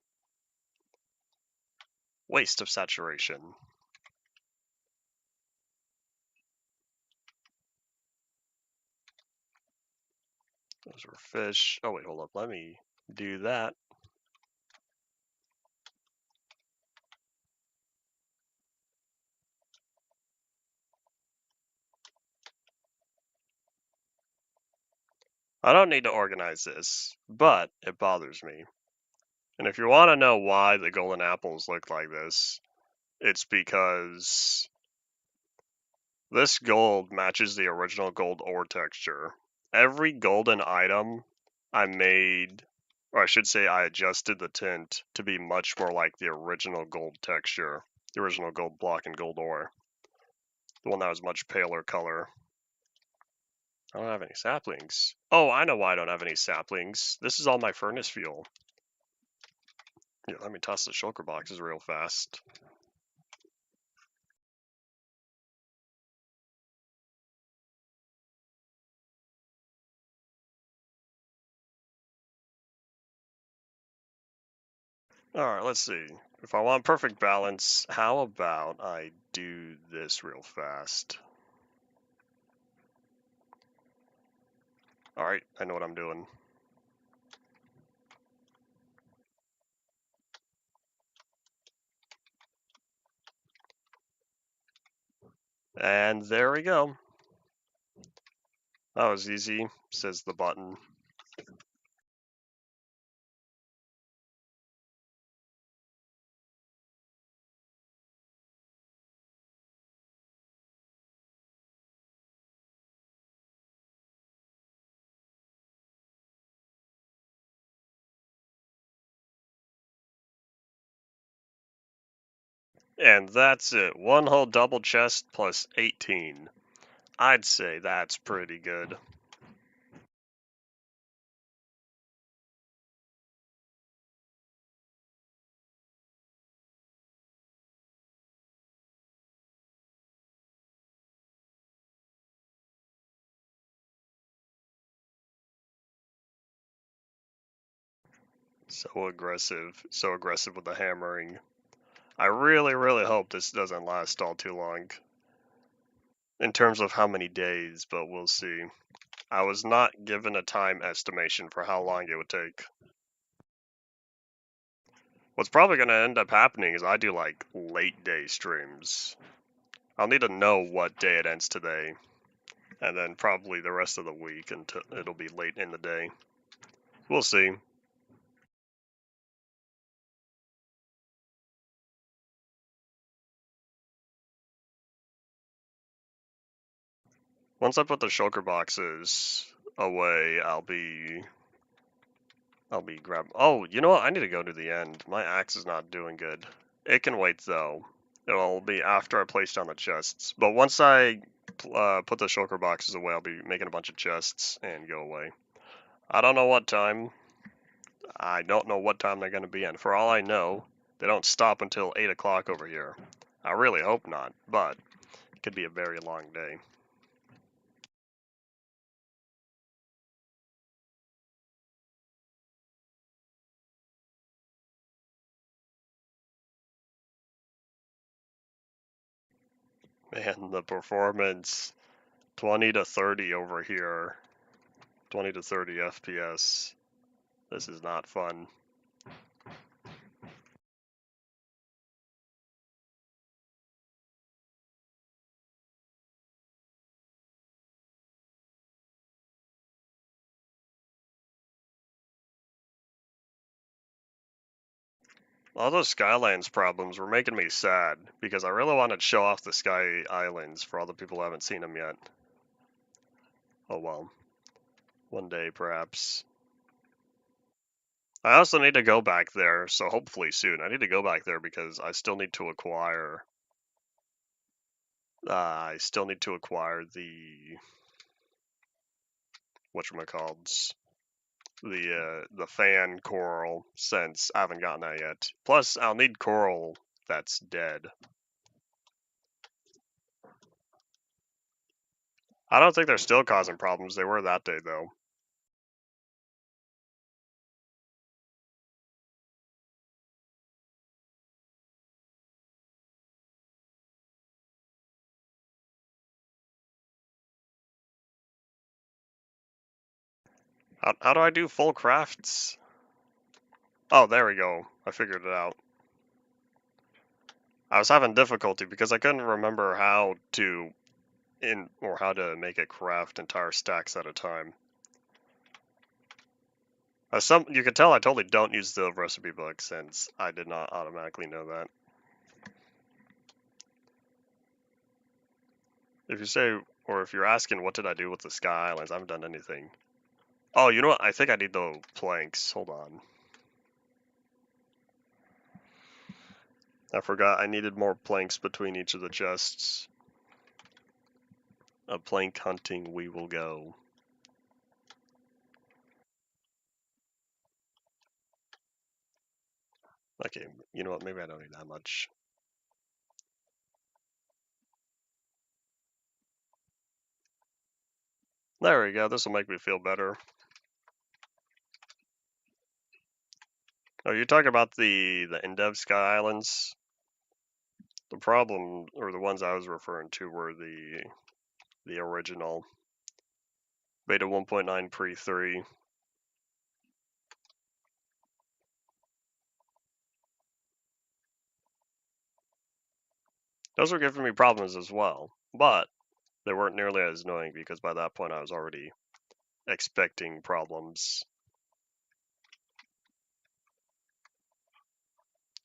Waste of saturation. Those were fish. Oh wait, hold up. Let me do that. I don't need to organize this, but it bothers me. And if you want to know why the golden apples look like this, it's because this gold matches the original gold ore texture. Every golden item I made, or I should say I adjusted the tint to be much more like the original gold texture, the original gold block and gold ore. The one that was much paler color. I don't have any saplings. Oh, I know why I don't have any saplings. This is all my furnace fuel. Yeah, let me toss the shulker boxes real fast. Alright, let's see. If I want perfect balance, how about I do this real fast? Alright, I know what I'm doing. And there we go. That was easy, says the button. And that's it. One whole double chest plus 18. I'd say that's pretty good. So aggressive with the hammering. I really, really hope this doesn't last all too long. In terms of how many days, but we'll see. I was not given a time estimation for how long it would take. What's probably going to end up happening is I do like late day streams. I'll need to know what day it ends today, and then probably the rest of the week until it'll be late in the day. We'll see. Once I put the shulker boxes away, I'll be grabbing. Oh, you know what? I need to go to the end. My axe is not doing good. It can wait though. It'll be after I place down the chests. But once I put the shulker boxes away, I'll be making a bunch of chests and go away. I don't know what time. I don't know what time they're going to be in. For all I know, they don't stop until 8 o'clock over here. I really hope not, but it could be a very long day. Man, the performance 20 to 30 over here. 20 to 30 FPS. This is not fun. All those Skylands problems were making me sad, because I really wanted to show off the Sky Islands for all the people who haven't seen them yet. Oh well. One day, perhaps. I also need to go back there, so hopefully soon. I need to go back there because I still need to acquire... I still need to acquire the... whatchamacallits? The fan coral, since I haven't gotten that yet. Plus, I'll need coral that's dead. I don't think they're still causing problems. They were that day, though. How do I do full crafts? Oh, there we go. I figured it out. I was having difficulty because I couldn't remember how to how to make it craft entire stacks at a time. You can tell I totally don't use the recipe book since I did not automatically know that. If you say, or if you're asking what did I do with the Sky Islands, I haven't done anything. Oh, you know what? I think I need the planks. Hold on. I forgot I needed more planks between each of the chests. A plank hunting we will go. Okay, you know what? Maybe I don't need that much. There we go. This will make me feel better. Oh, you're talking about the Endev Sky Islands? The problem, or the ones I was referring to, were the original Beta 1.9 Pre-3. Those were giving me problems as well, but they weren't nearly as annoying because by that point I was already expecting problems.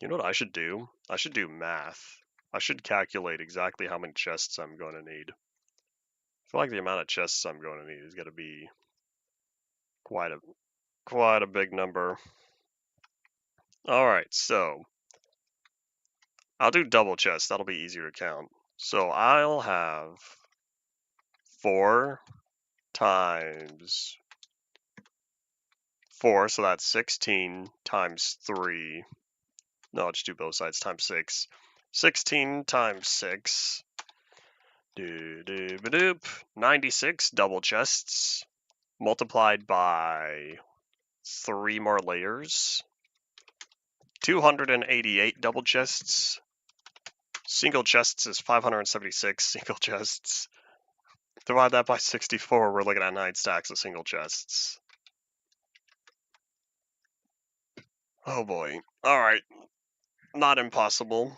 You know what I should do? I should do math. I should calculate exactly how many chests I'm going to need. I feel like the amount of chests I'm going to need is going to be quite a big number. All right, so I'll do double chests. That'll be easier to count. So I'll have 4 times 4, so that's 16 times 3. No, I'll just do both sides times 6. 16 times 6. 96 double chests multiplied by 3 more layers. 288 double chests. Single chests is 576 single chests. Divide that by 64, we're looking at 9 stacks of single chests. Oh boy. Alright. Not impossible.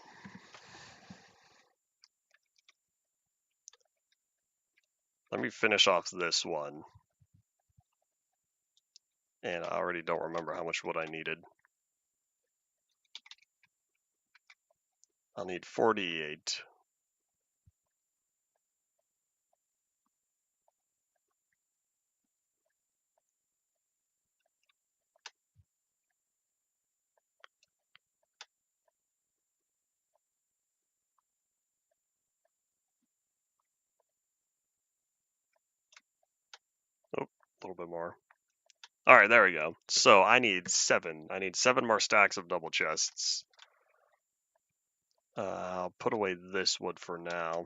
Let me finish off this one. And I already don't remember how much wood I needed. I'll need 48. Oh, a little bit more. Alright, there we go. So I need 7. I need 7 more stacks of double chests. I'll put away this wood for now.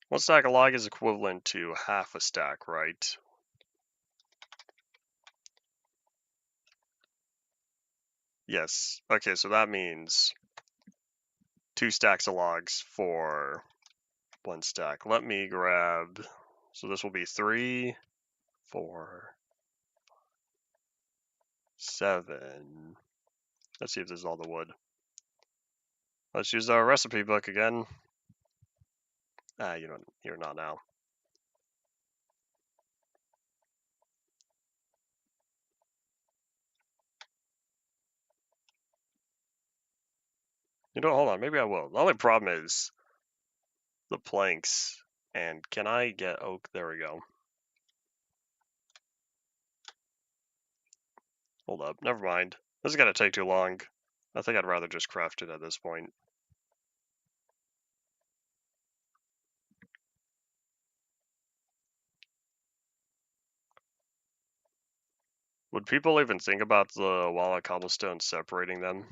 1 stack of log is equivalent to half a stack, right? Yes. Okay, so that means 2 stacks of logs for 1 stack. Let me grab... So this will be 3, 4, 7. Let's see if this is all the wood. Let's use our recipe book again. You're not now. You know, hold on, maybe I will. The only problem is the planks. And can I get oak? There we go. Hold up, never mind. This is gonna take too long. I think I'd rather just craft it at this point. Would people even think about the wall of cobblestone separating them?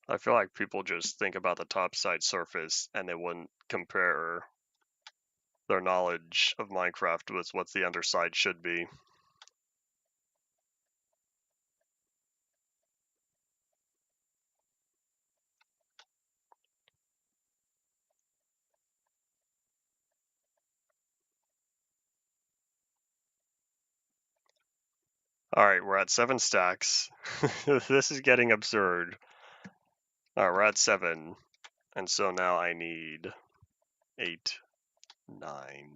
I feel like people just think about the top side surface and they wouldn't compare their knowledge of Minecraft with what the underside should be. Alright, we're at 7 stacks. This is getting absurd. Alright, we're at 7. And so now I need 8, 9.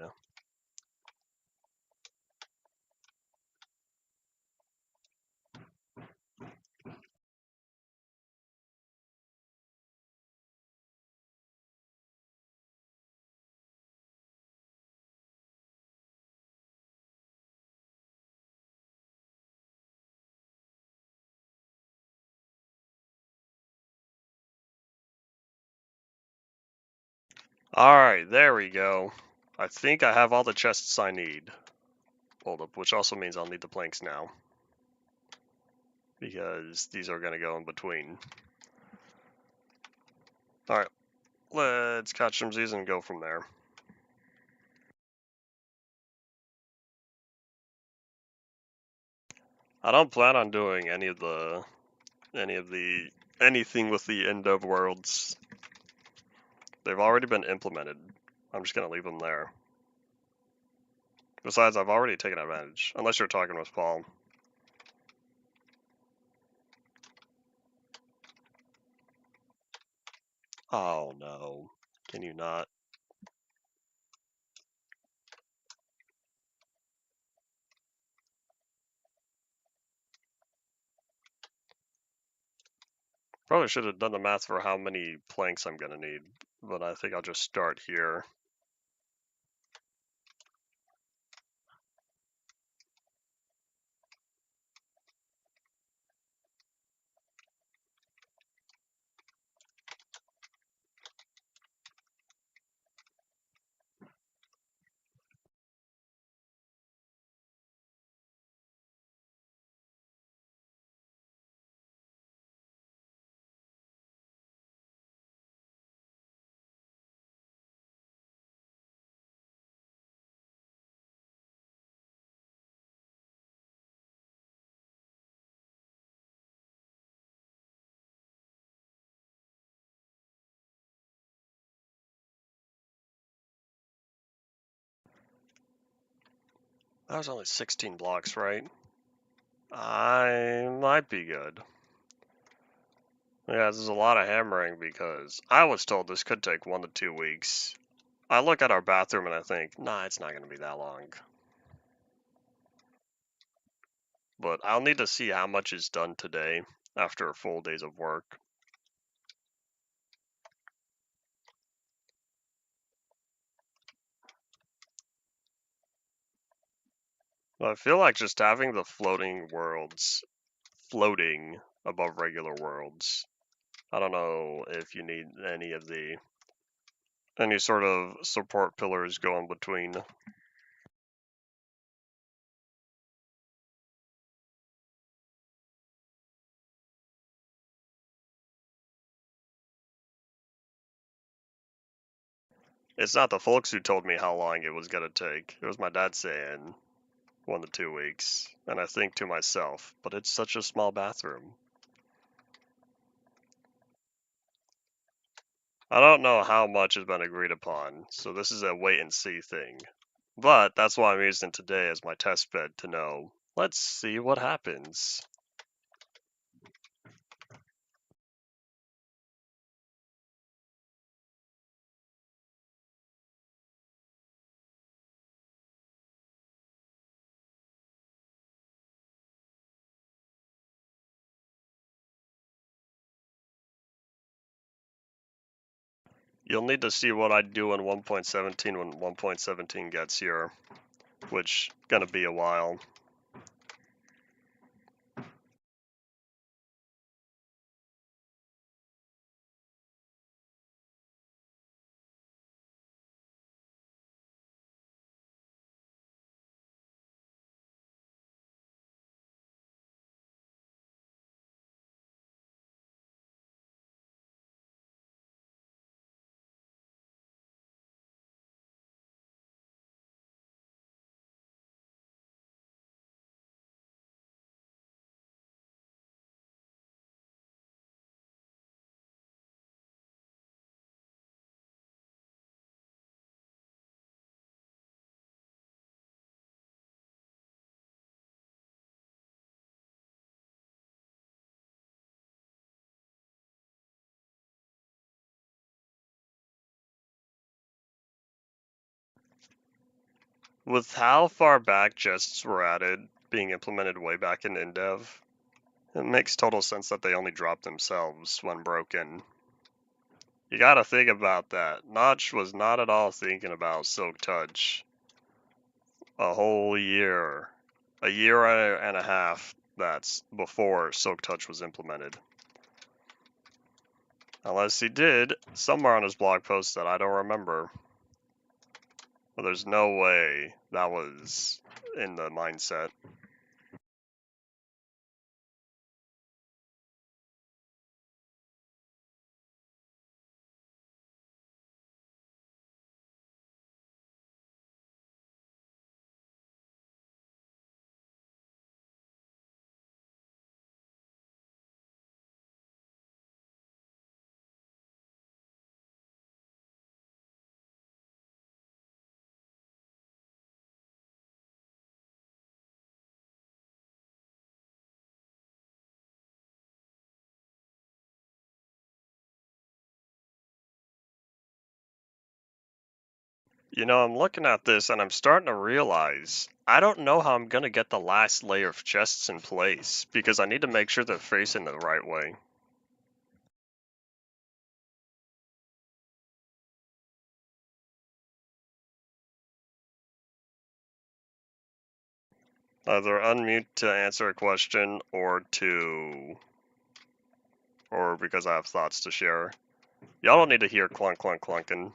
Alright, there we go. I think I have all the chests I need. Hold up, which also means I'll need the planks now. Because these are going to go in between. Alright, let's catch some Z's and go from there. I don't plan on doing anything with the end of worlds. They've already been implemented. I'm just gonna leave them there. Besides, I've already taken advantage. Unless you're talking with Paul. Oh no. Can you not? Probably should have done the math for how many planks I'm gonna need, but I think I'll just start here. That was only 16 blocks, right? I might be good. Yeah, this is a lot of hammering because I was told this could take 1 to 2 weeks. I look at our bathroom and I think, nah, it's not going to be that long. But I'll need to see how much is done today after a full days of work. But I feel like just having the floating worlds floating above regular worlds. I don't know if you need any sort of support pillars going between. It's not the folks who told me how long it was gonna take. It was my dad saying 1 to 2 weeks, and I think to myself, but it's such a small bathroom. I don't know how much has been agreed upon, so this is a wait and see thing. But that's why I'm using today as my test bed to know. Let's see what happens. You'll need to see what I do in 1.17 when 1.17 gets here, which gonna be a while. With how far back chests were added, being implemented way back in InDev, it makes total sense that they only drop themselves when broken. You gotta think about that. Notch was not at all thinking about Silk Touch. A whole year. A year and a half that's before Silk Touch was implemented. Unless he did, somewhere on his blog post that I don't remember. But there's no way that was in the mindset. You know, I'm looking at this and I'm starting to realize I don't know how I'm going to get the last layer of chests in place because I need to make sure they're facing the right way. Either unmute to answer a question or because I have thoughts to share. Y'all don't need to hear clunk clunk clunking.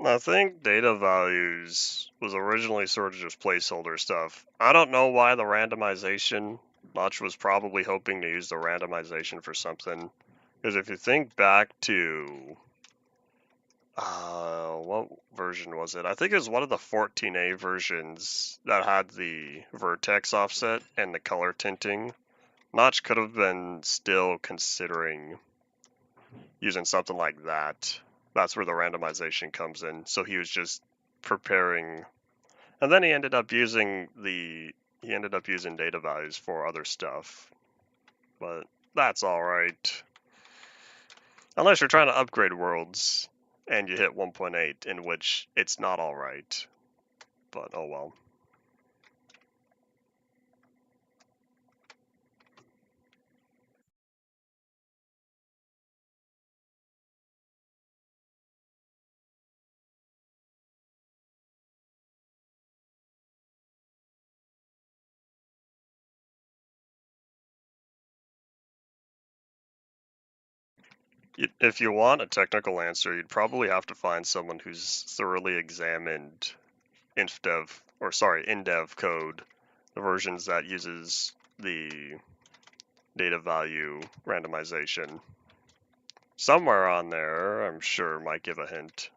I think data values was originally sort of just placeholder stuff. I don't know why the randomization. Notch was probably hoping to use the randomization for something. Because if you think back to what version was it? I think it was one of the 14A versions that had the vertex offset and the color tinting. Notch could have been still considering using something like that. That's where the randomization comes in. So he was just preparing, and then he ended up using data values for other stuff. But that's all right. Unless you're trying to upgrade worlds and you hit 1.8, in which it's not all right. But oh well. If you want a technical answer, you'd probably have to find someone who's thoroughly examined in-dev code, the versions that uses the data value randomization. Somewhere on there, I'm sure, might give a hint.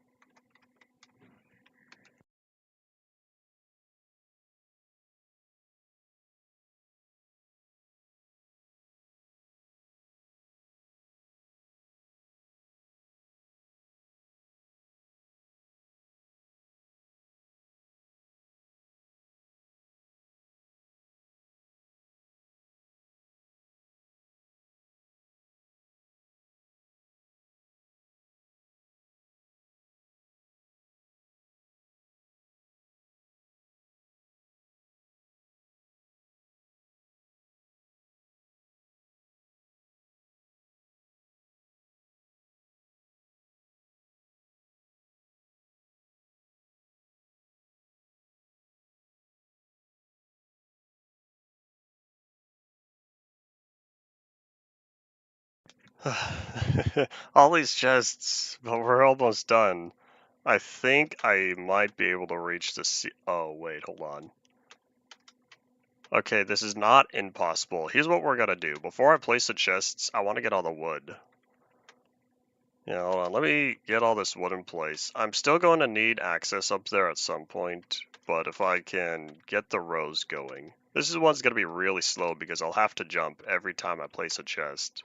All these chests, but we're almost done. I think I might be able to reach the sea. Oh, wait, hold on. Okay, this is not impossible. Here's what we're gonna do. Before I place the chests, I want to get all the wood. Yeah, hold on. Let me get all this wood in place. I'm still going to need access up there at some point, but if I can get the rows going. This is one's going to be really slow because I'll have to jump every time I place a chest.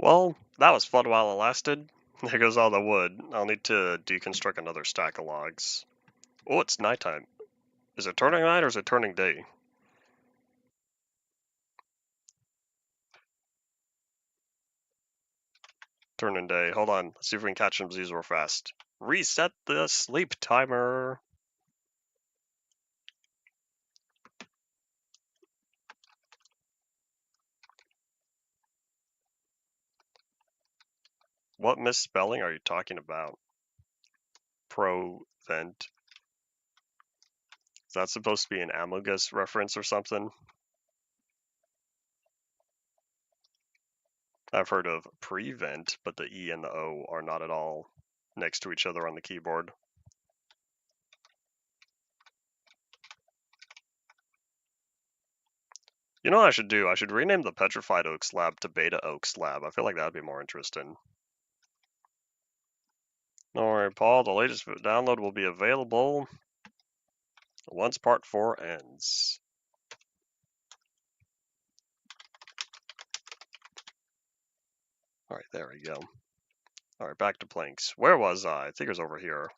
Well, that was fun while it lasted. There goes all the wood. I'll need to deconstruct another stack of logs. Oh, it's nighttime. Is it turning night or is it turning day? Turning day. Hold on. Let's see if we can catch some Z's real fast. Reset the sleep timer. What misspelling are you talking about? Pro-vent. Is that supposed to be an Among Us reference or something? I've heard of prevent, but the E and the O are not at all next to each other on the keyboard. You know what I should do? I should rename the Petrified Oaks Lab to Beta Oaks Lab. I feel like that'd be more interesting. Don't worry, Paul. The latest download will be available once Part 4 ends. Alright, there we go. Alright, back to planks. Where was I? I think it was over here.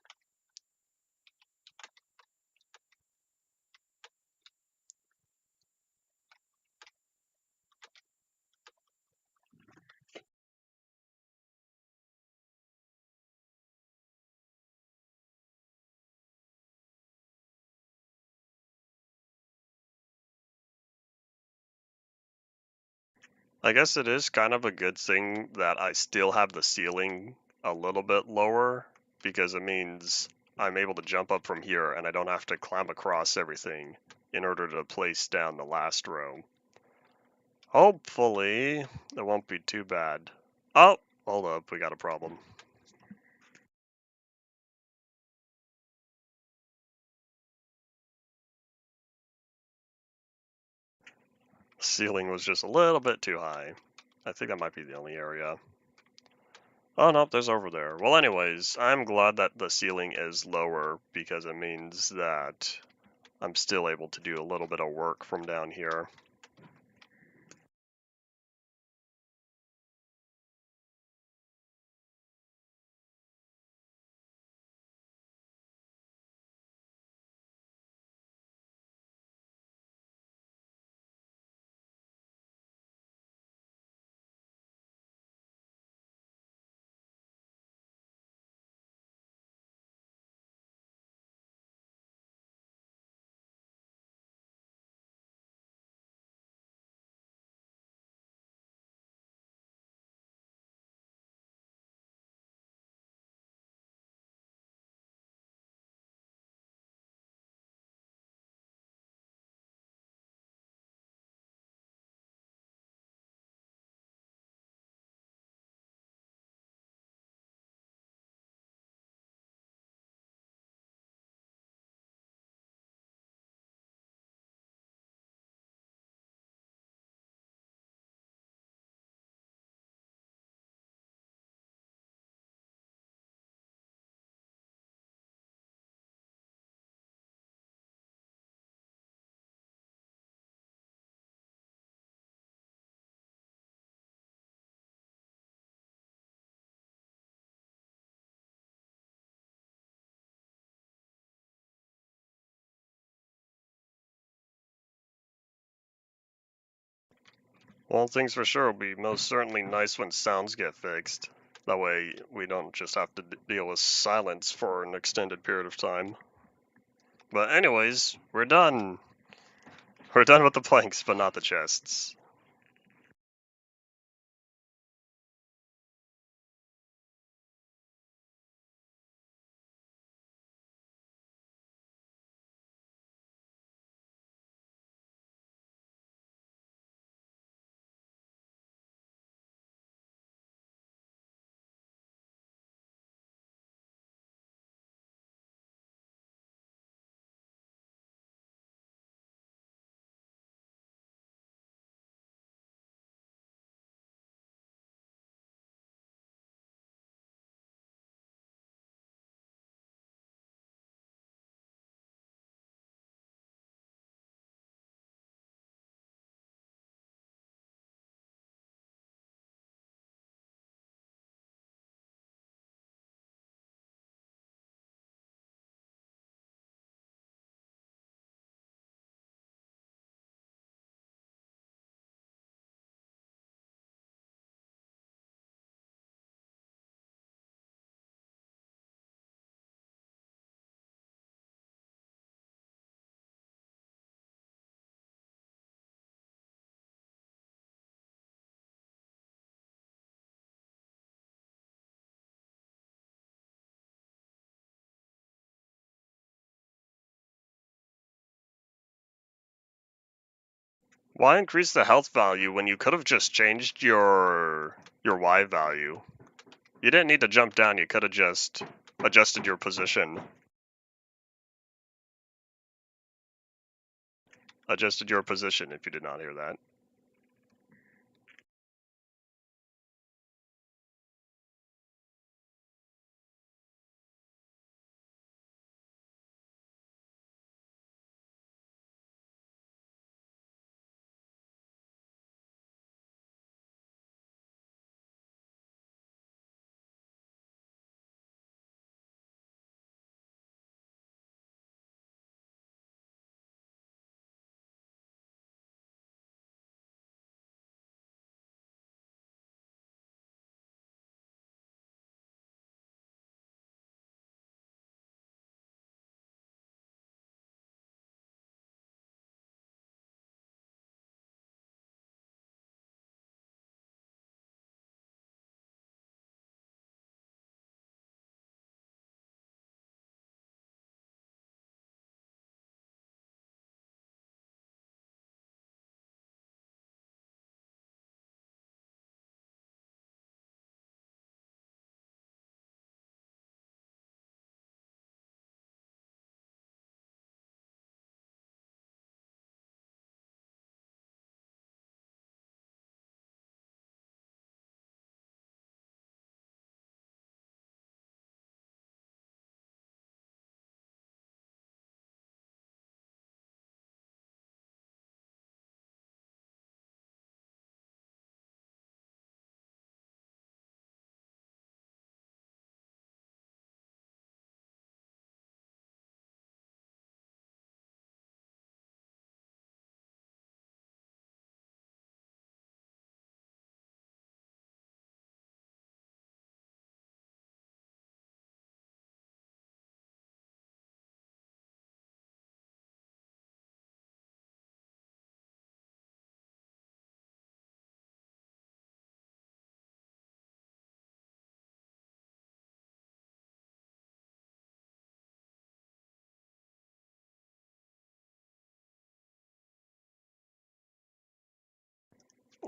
I guess it is kind of a good thing that I still have the ceiling a little bit lower, because it means I'm able to jump up from here and I don't have to climb across everything in order to place down the last row. Hopefully, it won't be too bad. Oh, hold up, we got a problem. Ceiling was just a little bit too high. I think that might be the only area. Oh, nope, there's over there. Well, anyways, I'm glad that the ceiling is lower because it means that I'm still able to do a little bit of work from down here. One thing's for sure, it'll be most certainly nice when sounds get fixed. That way we don't just have to deal with silence for an extended period of time. But anyways, we're done. We're done with the planks, but not the chests. Why increase the health value when you could have just changed your Y value? You didn't need to jump down, you could have just adjusted your position. Adjusted your position if you did not hear that.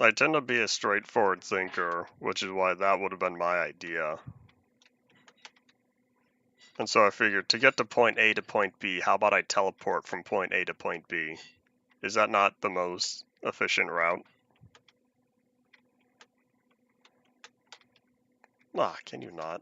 I tend to be a straightforward thinker, which is why that would have been my idea. And so I figured to get to point A to point B, how about I teleport from point A to point B? Is that not the most efficient route? Ah, can you not?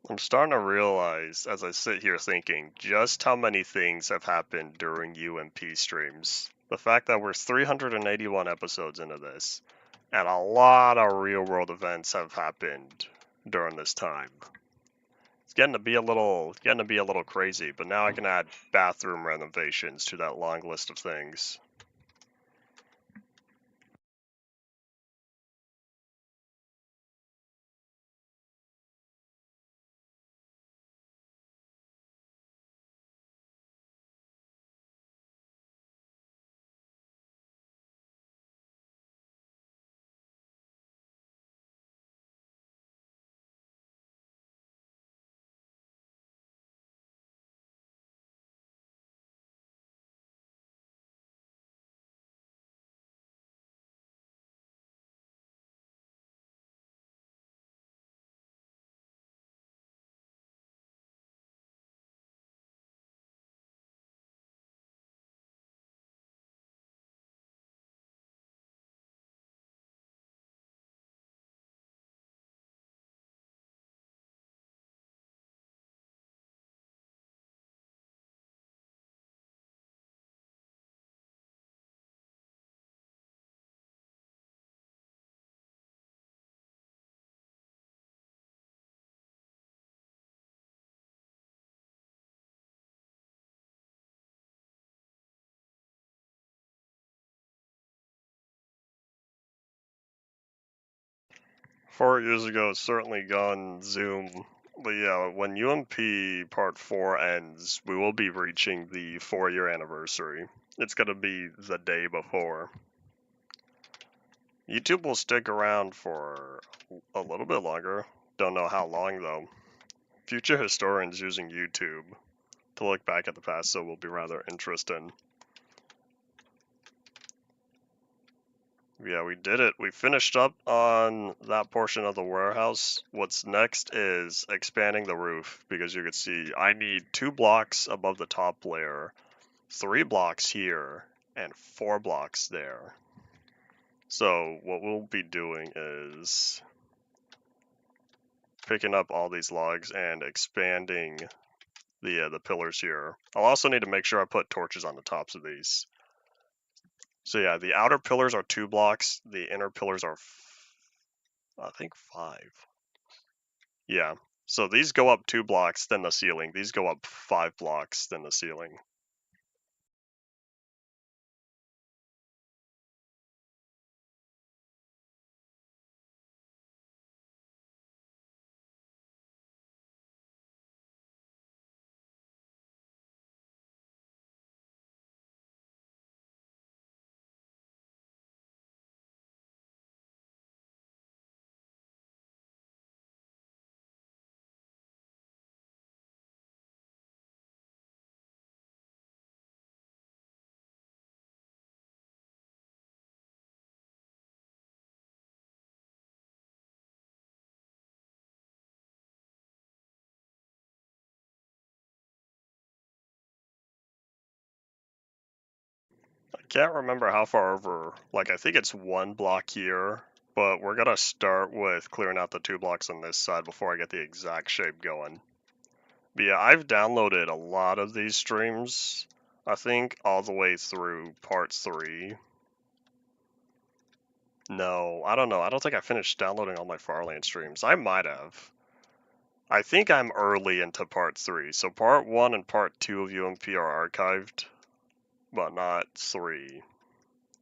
I'm starting to realize, as I sit here thinking, just how many things have happened during UMP streams. The fact that we're 381 episodes into this, and a lot of real-world events have happened during this time. It's getting to be a little crazy, but now I can add bathroom renovations to that long list of things. Four years ago, it's certainly gone Zoom. But yeah, when UMP Part 4 ends, we will be reaching the 4-year anniversary. It's going to be the day before. YouTube will stick around for a little bit longer. Don't know how long, though. Future historians using YouTube to look back at the past, so will be rather interesting. Yeah, we did it. We finished up on that portion of the warehouse. What's next is expanding the roof, because you can see I need 2 blocks above the top layer, 3 blocks here, and 4 blocks there. So what we'll be doing is picking up all these logs and expanding the pillars here. I'll also need to make sure I put torches on the tops of these. So yeah, the outer pillars are 2 blocks, the inner pillars are I think 5. Yeah. So these go up 2 blocks, then the ceiling. These go up 5 blocks, then the ceiling. I can't remember how far over. Like, I think it's 1 block here, but we're gonna start with clearing out the 2 blocks on this side before I get the exact shape going. But yeah, I've downloaded a lot of these streams. I think all the way through part 3. No, I don't know. I don't think I finished downloading all my Farland streams. I might have. I think I'm early into part 3, so part 1 and part 2 of UMP are archived, but not 3.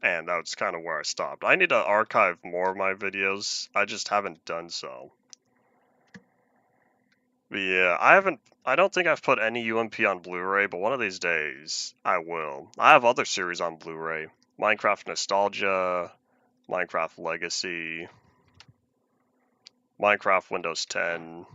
And that's kind of where I stopped. I need to archive more of my videos. I just haven't done so. But yeah, I don't think I've put any UMP on Blu-ray, but one of these days I will. I have other series on Blu-ray. Minecraft Nostalgia, Minecraft Legacy, Minecraft Windows 10.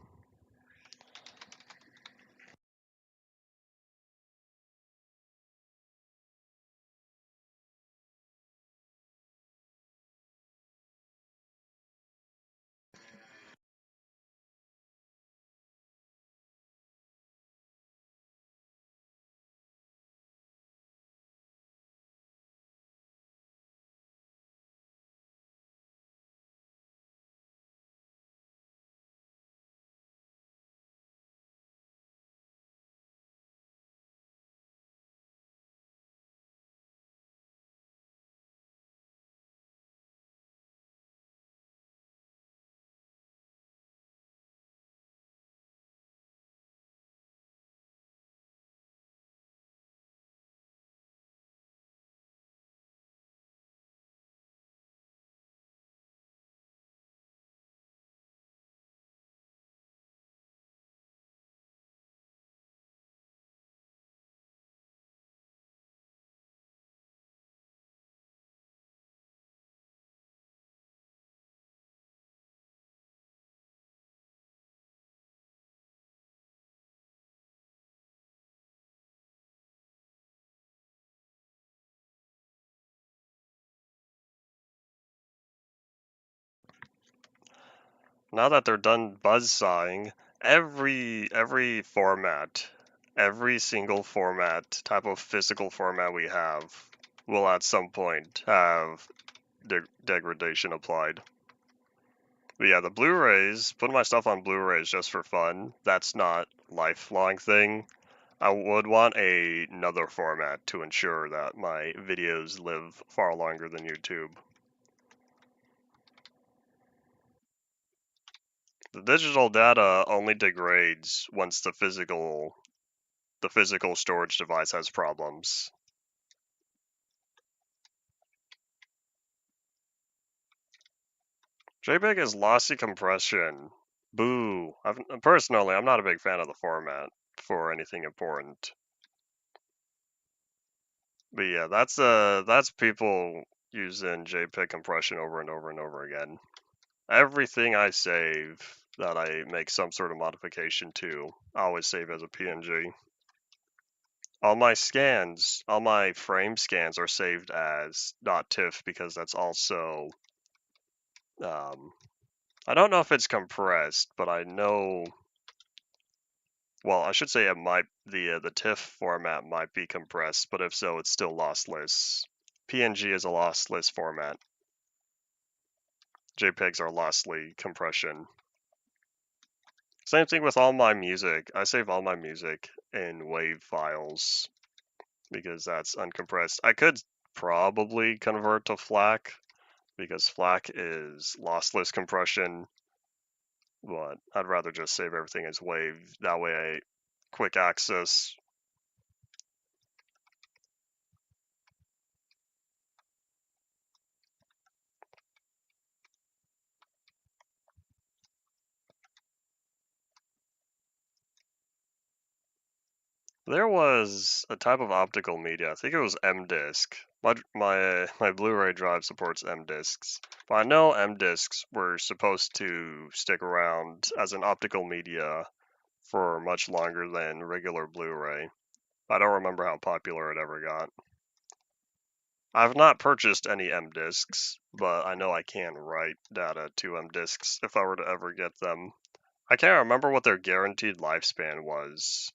Now that they're done buzzsawing, every format, every single format, type of physical format we have, will at some point have degradation applied. But yeah, the Blu-rays, putting my stuff on Blu-rays just for fun, that's not lifelong thing. I would want another format to ensure that my videos live far longer than YouTube. The digital data only degrades once the physical storage device has problems. JPEG is lossy compression. Boo. Personally, I'm not a big fan of the format for anything important. But yeah, that's people using JPEG compression over and over and over again. Everything I save that I make some sort of modification to, I always save as a PNG. All my scans, all my frame scans are saved as .tiff because that's also, I don't know if it's compressed, but I know, well, I should say it might, the TIFF format might be compressed, but if so, it's still lossless. PNG is a lossless format. JPEGs are lossy compression. Same thing with all my music. I save all my music in WAV files because that's uncompressed. I could probably convert to FLAC because FLAC is lossless compression, but I'd rather just save everything as WAV. That way I quick access. There was a type of optical media. I think it was M-disc. My Blu-ray drive supports M-discs, but I know M-discs were supposed to stick around as an optical media for much longer than regular Blu-ray. I don't remember how popular it ever got. I've not purchased any M-discs, but I know I can write data to M-discs if I were to ever get them. I can't remember what their guaranteed lifespan was.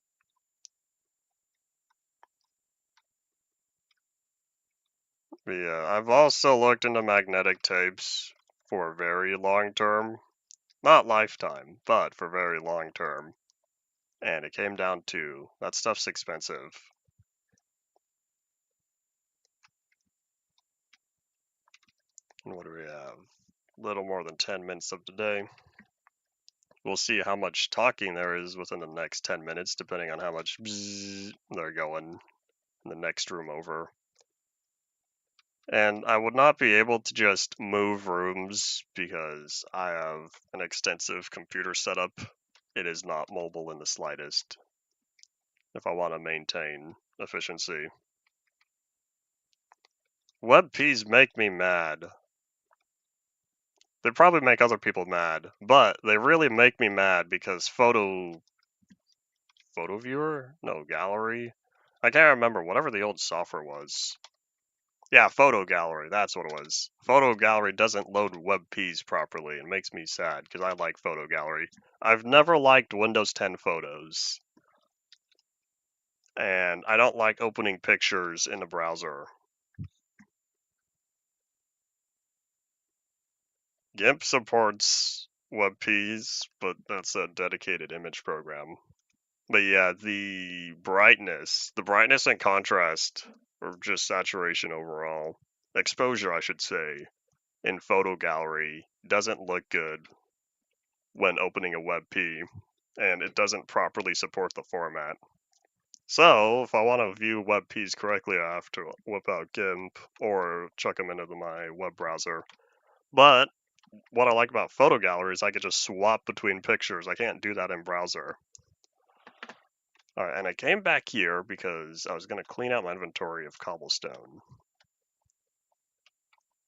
But yeah, I've also looked into magnetic tapes for very long term. Not lifetime, but for very long term. And it came down to that stuff's expensive. And what do we have? A little more than 10 minutes of today. We'll see how much talking there is within the next 10 minutes, depending on how much they're going in the next room over. And I would not be able to just move rooms because I have an extensive computer setup. It is not mobile in the slightest if I want to maintain efficiency. WebPs make me mad. They probably make other people mad, but they really make me mad because photo viewer? No, gallery? I can't remember, whatever the old software was. Yeah, photo gallery, that's what it was. Photo gallery doesn't load WebPs properly. It makes me sad because I like photo gallery. I've never liked Windows 10 photos. And I don't like opening pictures in the browser. GIMP supports WebPs, but that's a dedicated image program. But yeah, the brightness and contrast, or just saturation overall, exposure, I should say, in photo gallery doesn't look good when opening a WebP, and it doesn't properly support the format. So, if I want to view WebPs correctly, I have to whip out GIMP or chuck them into my web browser. But what I like about photo gallery is I could just swap between pictures. I can't do that in browser. All right, and I came back here because I was going to clean out my inventory of cobblestone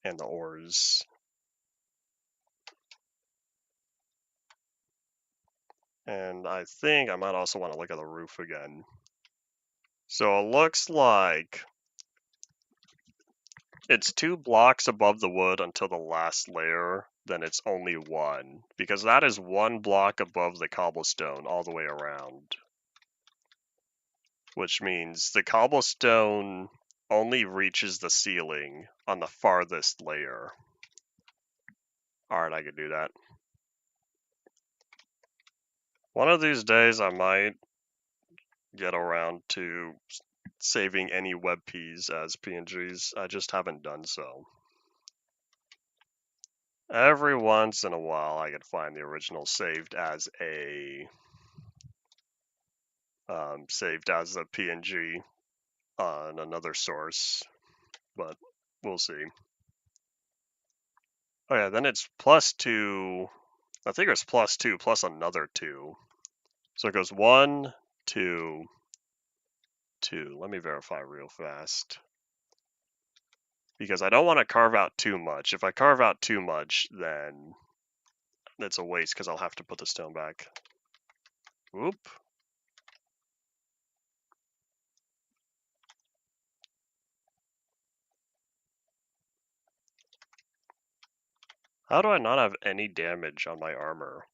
and the ores. And I think I might also want to look at the roof again. So it looks like it's 2 blocks above the wood until the last layer. then it's only 1, because that is 1 block above the cobblestone all the way around. Which means the cobblestone only reaches the ceiling on the farthest layer. Alright, I could do that. One of these days I might get around to saving any WebPs as PNGs. I just haven't done so. Every once in a while I could find the original saved as a PNG on another source, but we'll see. Oh yeah, then it's +2. I think it's +2 plus another 2. So it goes 1, 2, 2. Let me verify real fast. Because I don't want to carve out too much. If I carve out too much, then it's a waste because I'll have to put the stone back. Whoop. How do I not have any damage on my armor?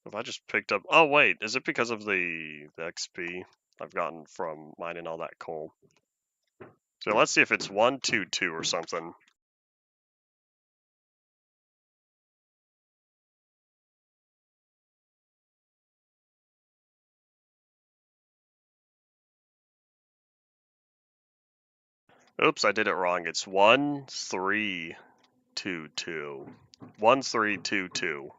If I just picked up... Oh, wait. Is it because of the XP I've gotten from mining all that coal? So let's see if it's 1, 2, 2 or something. Oops, I did it wrong. It's 1, 3, 2, 2. 1, 3, 2, 2.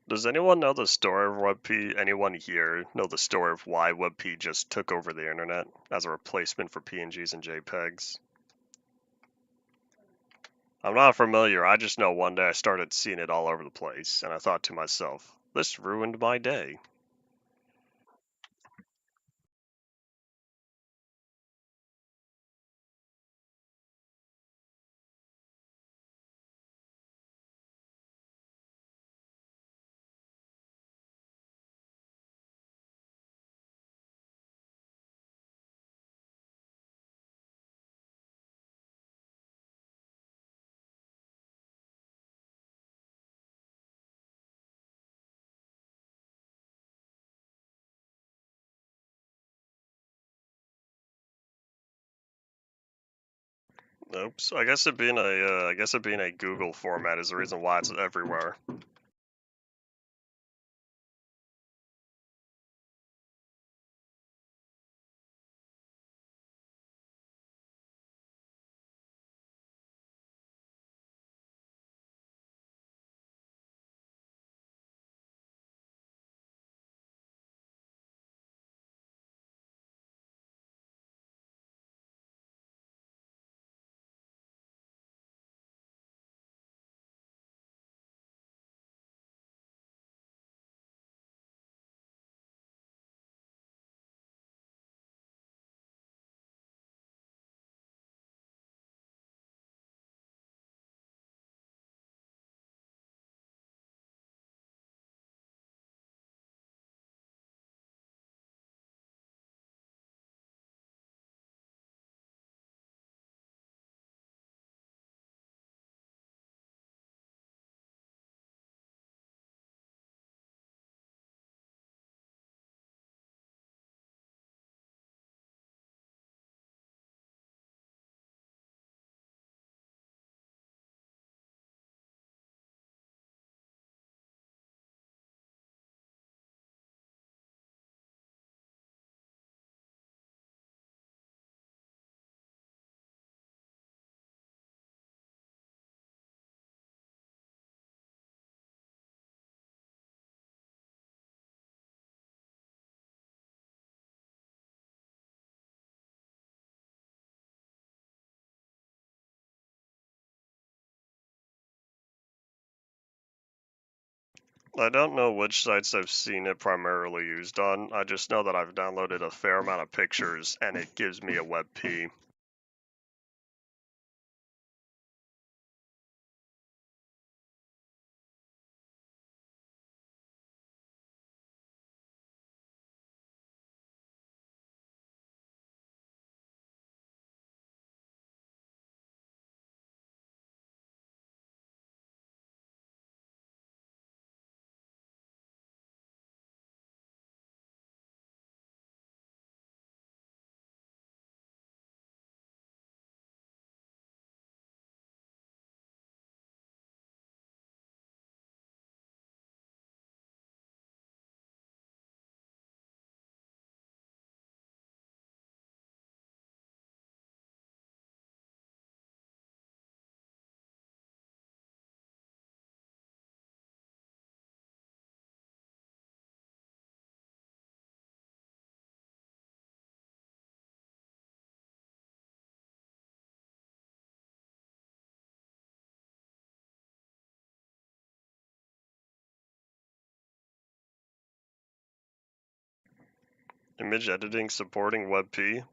Does anyone know the story of WebP? Anyone here know the story of why WebP just took over the internet as a replacement for PNGs and JPEGs? I'm not familiar. I just know one day I started seeing it all over the place, and I thought to myself, this ruined my day. Oops. I guess it being a Google format is the reason why it's everywhere. I don't know which sites I've seen it primarily used on. I just know that I've downloaded a fair amount of pictures and it gives me a WebP. Image editing supporting WebP?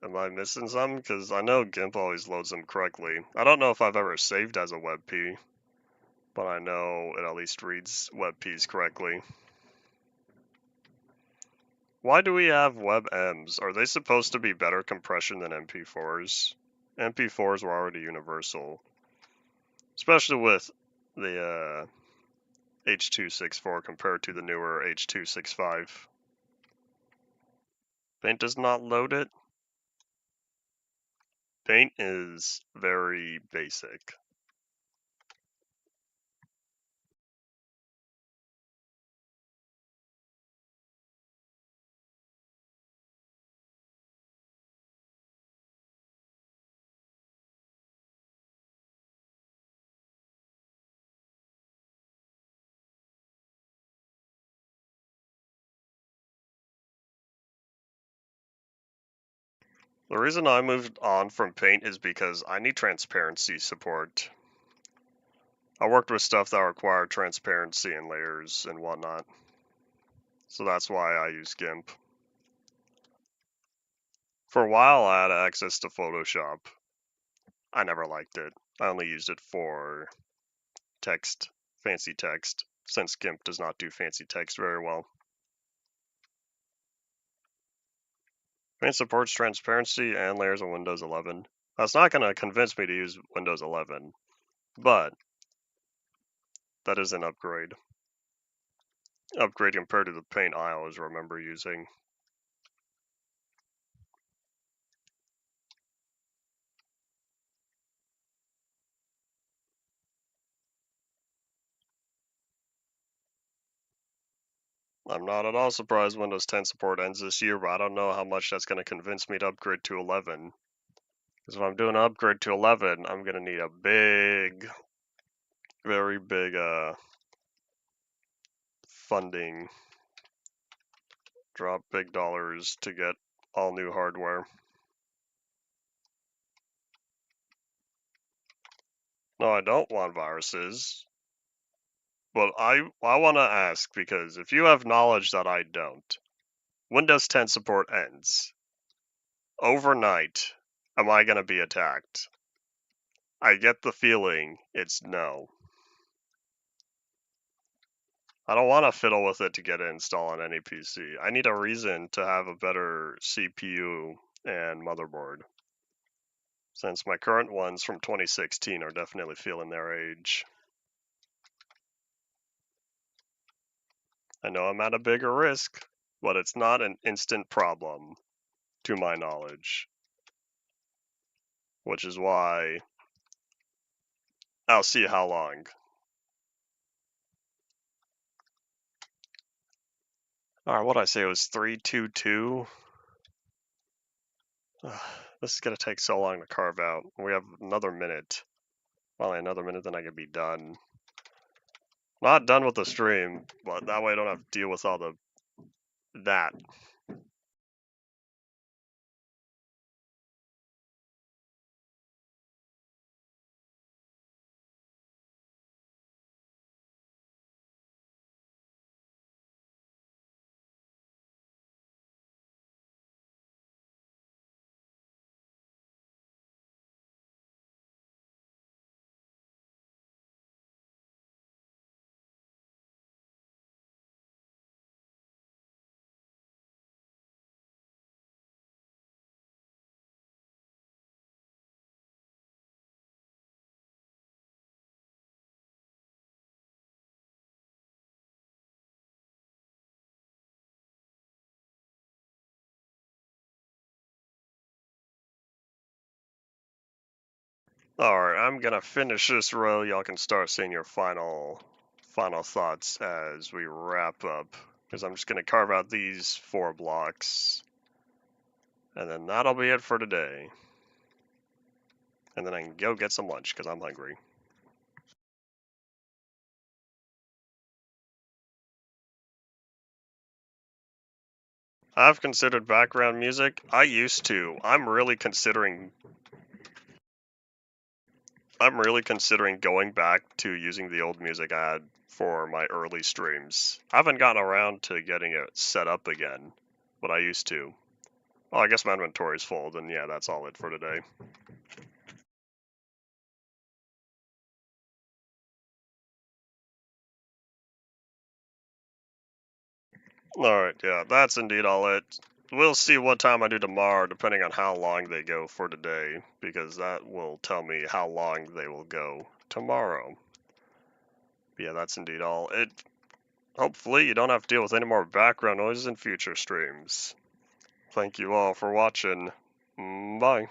Am I missing some? Because I know GIMP always loads them correctly. I don't know if I've ever saved as a WebP, but I know it at least reads WebPs correctly. Why do we have WebMs? Are they supposed to be better compression than MP4s? MP4s were already universal, especially with the H.264 compared to the newer H.265. Paint does not load it. Paint is very basic. The reason I moved on from Paint is because I need transparency support. I worked with stuff that required transparency and layers and whatnot, so that's why I use GIMP. For a while, I had access to Photoshop. I never liked it. I only used it for text, fancy text, since GIMP does not do fancy text very well. Paint supports transparency and layers on Windows 11. That's not going to convince me to use Windows 11, but that is an upgrade. Upgrade compared to the Paint I always remember using. I'm not at all surprised Windows 10 support ends this year, but I don't know how much that's going to convince me to upgrade to 11. Because if I'm doing an upgrade to 11, I'm going to need a big, very big funding. Drop big dollars to get all new hardware. No, I don't want viruses. But I want to ask, because if you have knowledge that I don't, Windows 10 support ends. Overnight, am I going to be attacked? I get the feeling it's no. I don't want to fiddle with it to get it installed on any PC. I need a reason to have a better CPU and motherboard, since my current ones from 2016 are definitely feeling their age. I know I'm at a bigger risk, but it's not an instant problem, to my knowledge, which is why I'll see how long. Alright, what did I say? It was 322? This is going to take so long to carve out. We have another minute. Well, another minute, then I can be done. Not done with the stream, but that way I don't have to deal with all that. Alright, I'm gonna finish this row. Y'all can start saying your final thoughts as we wrap up. Because I'm just gonna carve out these 4 blocks. And then that'll be it for today. And then I can go get some lunch because I'm hungry. I've considered background music. I used to. I'm really considering going back to using the old music I had for my early streams. I haven't gotten around to getting it set up again, but I used to. Well, I guess my inventory's full, then yeah, that's all it for today. Alright, yeah, that's indeed all it. We'll see what time I do tomorrow, depending on how long they go for today, because that will tell me how long they will go tomorrow. But yeah, that's indeed all it. Hopefully you don't have to deal with any more background noises in future streams. Thank you all for watching. Bye.